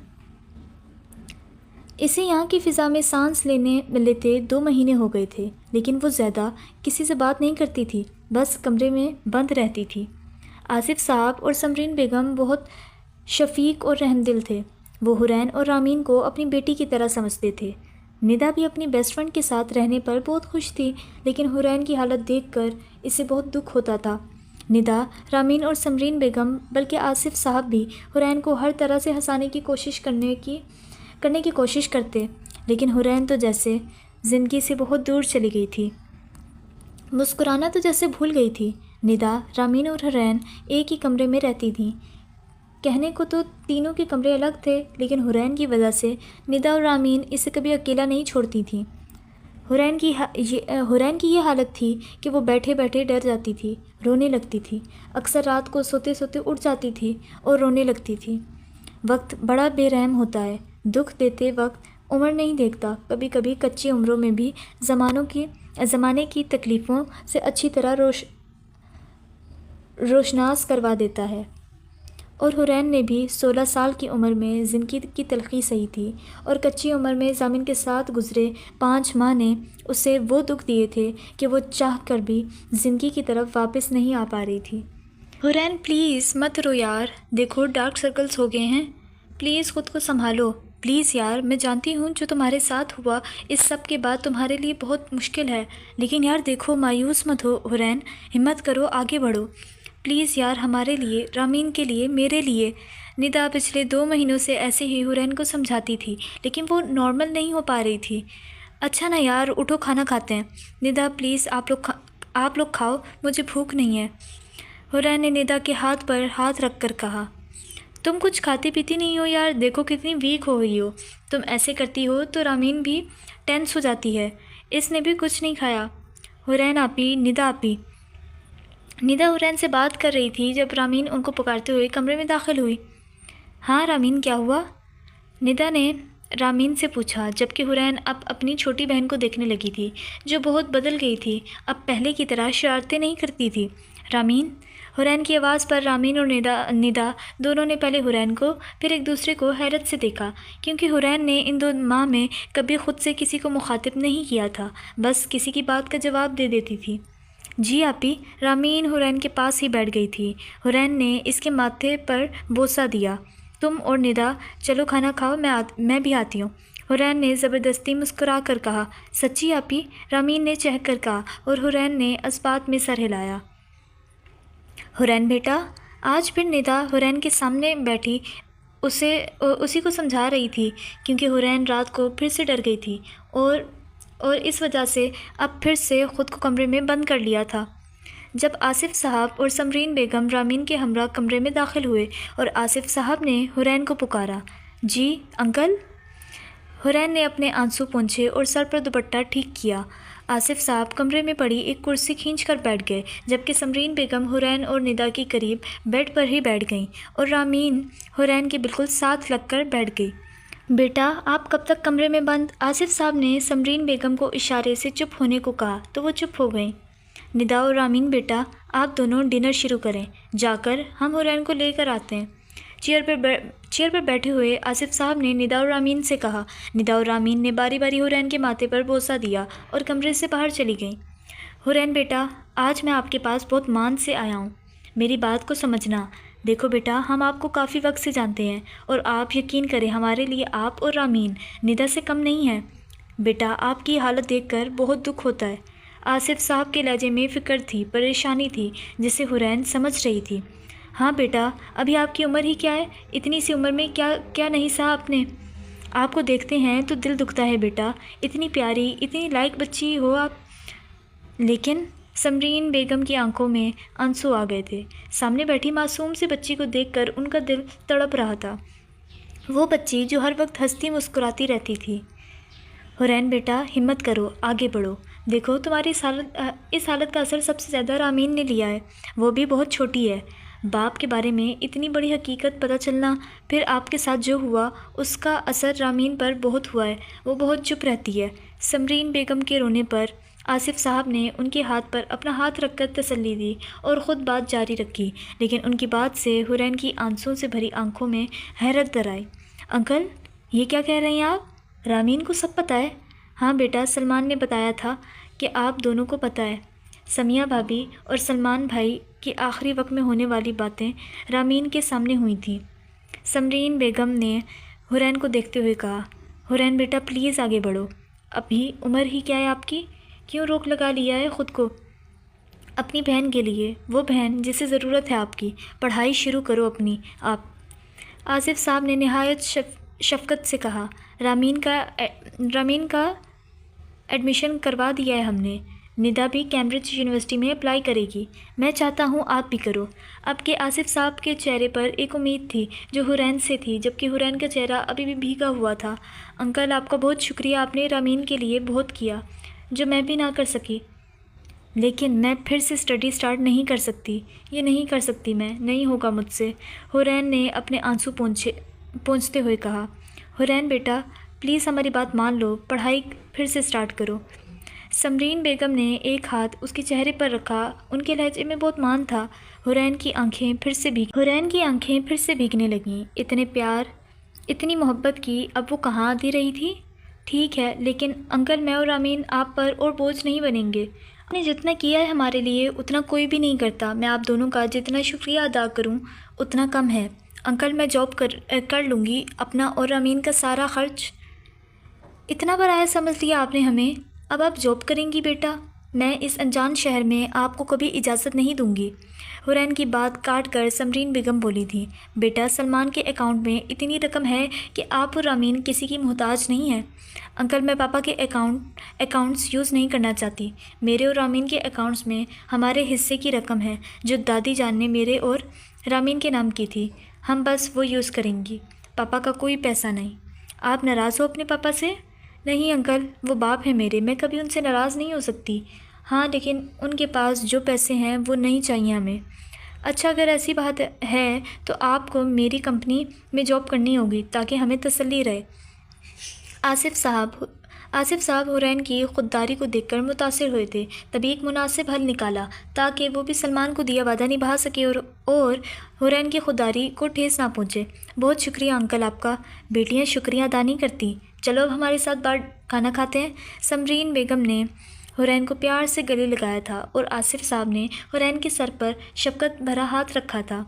اسے یہاں کی فضا میں سانس لیتے 2 مہینے ہو گئے تھے، لیکن وہ زیادہ کسی سے بات نہیں کرتی تھی، بس کمرے میں بند رہتی تھی۔ آصف صاحب اور سمرین بیگم بہت شفیق اور رحم دل تھے۔ وہ حرین اور رامین کو اپنی بیٹی کی طرح سمجھتے تھے۔ ندا بھی اپنی بیسٹ فرینڈ کے ساتھ رہنے پر بہت خوش تھی، لیکن حرین کی حالت دیکھ کر اسے بہت دکھ ہوتا تھا۔ ندا، رامین اور سمرین بیگم بلکہ آصف صاحب بھی حرین کو ہر طرح سے ہنسانے کی کوشش کرنے کی کوشش کرتے، لیکن حرین تو جیسے زندگی سے بہت دور چلی گئی تھی، مسکرانا تو جیسے بھول گئی تھی۔ ندا، رامین اور حرین ایک ہی کمرے میں رہتی تھیں۔ کہنے کو تو تینوں کے کمرے الگ تھے، لیکن حرین کی وجہ سے ندا اور رامین اسے کبھی اکیلا نہیں چھوڑتی تھیں۔ حرین کی یہ حالت تھی کہ وہ بیٹھے بیٹھے ڈر جاتی تھی، رونے لگتی تھی، اکثر رات کو سوتے سوتے اٹھ جاتی تھی اور رونے لگتی تھی۔ وقت بڑا بے رحم ہوتا ہے، دکھ دیتے وقت عمر نہیں دیکھتا، کبھی کبھی کچی عمروں میں بھی زمانے کی تکلیفوں سے اچھی طرح روشناس کروا دیتا ہے۔ اور حرین نے بھی 16 سال کی عمر میں زندگی کی تلخی سہی تھی، اور کچی عمر میں ضامن کے ساتھ گزرے 5 ماہ نے اسے وہ دکھ دیے تھے کہ وہ چاہ کر بھی زندگی کی طرف واپس نہیں آ پا رہی تھی۔ حرین پلیز مت رو یار، دیکھو ڈارک سرکلز ہو گئے ہیں، پلیز خود کو سنبھالو، پلیز یار، میں جانتی ہوں جو تمہارے ساتھ ہوا اس سب کے بعد تمہارے لیے بہت مشکل ہے، لیکن یار دیکھو مایوس مت ہو حرین، ہمت کرو، آگے بڑھو پلیز یار، ہمارے لیے، رامین کے لیے، میرے لیے۔ ندا پچھلے 2 مہینوں سے ایسے ہی حرین کو سمجھاتی تھی، لیکن وہ نارمل نہیں ہو پا رہی تھی۔ اچھا نا یار، اٹھو کھانا کھاتے ہیں۔ ندا پلیز آپ لوگ کھاؤ، مجھے بھوک نہیں ہے۔ حرین نے ندا کے ہاتھ پر ہاتھ رکھ کر کہا، تم کچھ کھاتی پیتی نہیں ہو یار، دیکھو کتنی ویک ہو گئی ہو، تم ایسے کرتی ہو تو رامین بھی ٹینس ہو جاتی ہے، اس نے بھی کچھ نہیں کھایا۔ حرین آپی، ندا آپی۔ ندا حرین سے بات کر رہی تھی جب رامین ان کو پکارتے ہوئے کمرے میں داخل ہوئی۔ ہاں رامین، کیا ہوا؟ ندا نے رامین سے پوچھا، جبکہ حرین اب اپنی چھوٹی بہن کو دیکھنے لگی تھی جو بہت بدل گئی تھی، اب پہلے کی طرح شرارتیں نہیں کرتی تھی۔ رامین؟ حرین کی آواز پر رامین اور ندا دونوں نے پہلے حرین کو پھر ایک دوسرے کو حیرت سے دیکھا، کیونکہ حرین نے ان 2 ماہ میں کبھی خود سے کسی کو مخاطب نہیں کیا تھا، بس کسی کی بات کا جواب دے دیتی تھی۔ جی آپی۔ رامین حرین کے پاس ہی بیٹھ گئی تھی۔ حرین نے اس کے ماتھے پر بوسہ دیا۔ تم اور ندا چلو کھانا کھاؤ، میں بھی آتی ہوں، حرین نے زبردستی مسکرا کر کہا۔ سچی آپی؟ رامین نے چہک کر کہا، اور حرین نے اسبات میں سر ہلایا۔ حرین بیٹا۔ آج پھر ندا حرین کے سامنے بیٹھی اسی کو سمجھا رہی تھی، کیونکہ حرین رات کو پھر سے ڈر گئی تھی اور اس وجہ سے اب پھر سے خود کو کمرے میں بند کر لیا تھا۔ جب آصف صاحب اور سمرین بیگم رامین کے ہمراہ کمرے میں داخل ہوئے اور آصف صاحب نے حرین کو پکارا، جی انکل؟ حرین نے اپنے آنسو پونچھے اور سر پر دوپٹہ ٹھیک کیا۔ آصف صاحب کمرے میں پڑی ایک کرسی کھینچ کر بیٹھ گئے، جبکہ سمرین بیگم حرین اور ندا کے قریب بیڈ پر ہی بیٹھ گئیں اور رامین حرین کے بالکل ساتھ لگ کر بیٹھ گئی۔ بیٹا آپ کب تک کمرے میں بند؟ آصف صاحب نے سمرین بیگم کو اشارے سے چپ ہونے کو کہا تو وہ چپ ہو گئیں۔ ندا اور رامین بیٹا آپ دونوں ڈنر شروع کریں، جا کر ہم حرین کو لے کر آتے ہیں۔ چیئر پر بیٹھے ہوئے آصف صاحب نے ندا اور رامین سے کہا۔ ندا اور رامین نے باری باری حرین کے ماتھے پر بوسہ دیا اور کمرے سے باہر چلی گئیں۔ حرین بیٹا آج میں آپ کے پاس بہت مان سے آیا ہوں، میری بات کو سمجھنا۔ دیکھو بیٹا ہم آپ کو کافی وقت سے جانتے ہیں اور آپ یقین کریں ہمارے لیے آپ اور رامین ندا سے کم نہیں ہیں۔ بیٹا آپ کی حالت دیکھ کر بہت دکھ ہوتا ہے۔ آصف صاحب کے لہجے میں فکر تھی، پریشانی تھی، جسے حرین سمجھ رہی تھی۔ ہاں بیٹا ابھی آپ کی عمر ہی کیا ہے، اتنی سی عمر میں کیا نہیں سہا آپ نے۔ آپ کو دیکھتے ہیں تو دل دکھتا ہے بیٹا، اتنی پیاری اتنی لائق بچی ہو آپ۔ لیکن سمرین بیگم کی آنکھوں میں آنسو آ گئے تھے۔ سامنے بیٹھی معصوم سی بچی کو دیکھ کر ان کا دل تڑپ رہا تھا، وہ بچی جو ہر وقت ہنستی مسکراتی رہتی تھی۔ حرین بیٹا ہمت کرو، آگے بڑھو، دیکھو تمہاری اس حالت کا اثر سب سے زیادہ رامین نے لیا ہے، وہ بھی بہت چھوٹی ہے۔ باپ کے بارے میں اتنی بڑی حقیقت پتہ چلنا، پھر آپ کے ساتھ جو ہوا اس کا اثر رامین پر بہت ہوا ہے، وہ بہت چپ رہتی ہے۔ سمرین بیگم کے رونے پر آصف صاحب نے ان کے ہاتھ پر اپنا ہاتھ رکھ کر تسلی دی اور خود بات جاری رکھی، لیکن ان کی بات سے حرین کی آنسوں سے بھری آنکھوں میں حیرت در آئی۔ انکل یہ کیا کہہ رہے ہیں آپ؟ رامین کو سب پتہ ہے؟ ہاں بیٹا سلمان نے بتایا تھا کہ آپ دونوں کو پتہ ہے۔ سمیہ بھابھی اور سلمان بھائی کی آخری وقت میں ہونے والی باتیں رامین کے سامنے ہوئی تھیں۔ سمرین بیگم نے حرین کو دیکھتے ہوئے کہا، حرین بیٹا پلیز آگے بڑھو، ابھی عمر ہی کیا ہے آپ کی، کیوں روک لگا لیا ہے خود کو؟ اپنی بہن کے لیے، وہ بہن جسے ضرورت ہے آپ کی، پڑھائی شروع کرو اپنی آپ۔ آصف صاحب نے نہایت شفقت سے کہا، رامین کا ایڈمیشن کروا دیا ہے ہم نے، ندا بھی کیمبرج یونیورسٹی میں اپلائی کرے گی، میں چاہتا ہوں آپ بھی کرو۔ اب کہ آصف صاحب کے چہرے پر ایک امید تھی جو حرین سے تھی، جبکہ حرین کا چہرہ ابھی بھی بھیگا ہوا تھا۔ انکل آپ کا بہت شکریہ، آپ نے رامین کے لیے بہت کیا جو میں بھی نہ کر سکی، لیکن میں پھر سے اسٹڈی سٹارٹ نہیں کر سکتی، یہ نہیں کر سکتی میں، نہیں ہوگا مجھ سے۔ حرین نے اپنے آنسو پونچھتے ہوئے کہا، حرین بیٹا پلیز ہماری بات مان لو، پڑھائی پھر سے سٹارٹ کرو۔ سمرین بیگم نے ایک ہاتھ اس کے چہرے پر رکھا، ان کے لہجے میں بہت مان تھا۔ حرین کی آنکھیں پھر سے بھیگنے لگیں، اتنے پیار اتنی محبت کی اب وہ کہاں دے رہی تھی؟ ٹھیک ہے لیکن انکل میں اور رامین آپ پر اور بوجھ نہیں بنیں گے، آپ نے جتنا کیا ہے ہمارے لیے اتنا کوئی بھی نہیں کرتا، میں آپ دونوں کا جتنا شکریہ ادا کروں اتنا کم ہے۔ انکل میں جاب کر لوں گی، اپنا اور رامین کا سارا خرچ۔ اتنا برایا سمجھ لیا آپ نے ہمیں، اب آپ جاب کریں گی بیٹا، میں اس انجان شہر میں آپ کو کبھی اجازت نہیں دوں گی۔ حرین کی بات کاٹ کر سمرین بیگم بولی تھی، بیٹا سلمان کے اکاؤنٹ میں اتنی رقم ہے کہ آپ اور رامین کسی کی محتاج نہیں ہیں۔ انکل میں پاپا کے اکاؤنٹس یوز نہیں کرنا چاہتی، میرے اور رامین کے اکاؤنٹس میں ہمارے حصے کی رقم ہے جو دادی جان نے میرے اور رامین کے نام کی تھی، ہم بس وہ یوز کریں گی، پاپا کا کوئی پیسہ نہیں۔ آپ ناراض ہو اپنے پاپا سے؟ نہیں انکل وہ باپ ہیں میرے، میں کبھی ان سے ناراض نہیں ہو سکتی۔ ہاں لیکن ان کے پاس جو پیسے ہیں وہ نہیں چاہیے ہمیں۔ اچھا اگر ایسی بات ہے تو آپ کو میری کمپنی میں جاب کرنی ہوگی تاکہ ہمیں تسلی رہے۔ آصف صاحب حرین کی خودداری کو دیکھ کر متاثر ہوئے تھے، تبھی ایک مناسب حل نکالا تاکہ وہ بھی سلمان کو دیا وعدہ نبھا سکے اور حرین کی خودداری کو ٹھیس نہ پہنچے۔ بہت شکریہ انکل آپ کا، بیٹیاں شکریہ ادا نہیں کرتی، چلو اب ہمارے ساتھ باہر کھانا کھاتے ہیں۔ سمرین بیگم نے حرین کو پیار سے گلے لگایا تھا اور آصف صاحب نے حرین کے سر پر شفقت بھرا ہاتھ رکھا تھا۔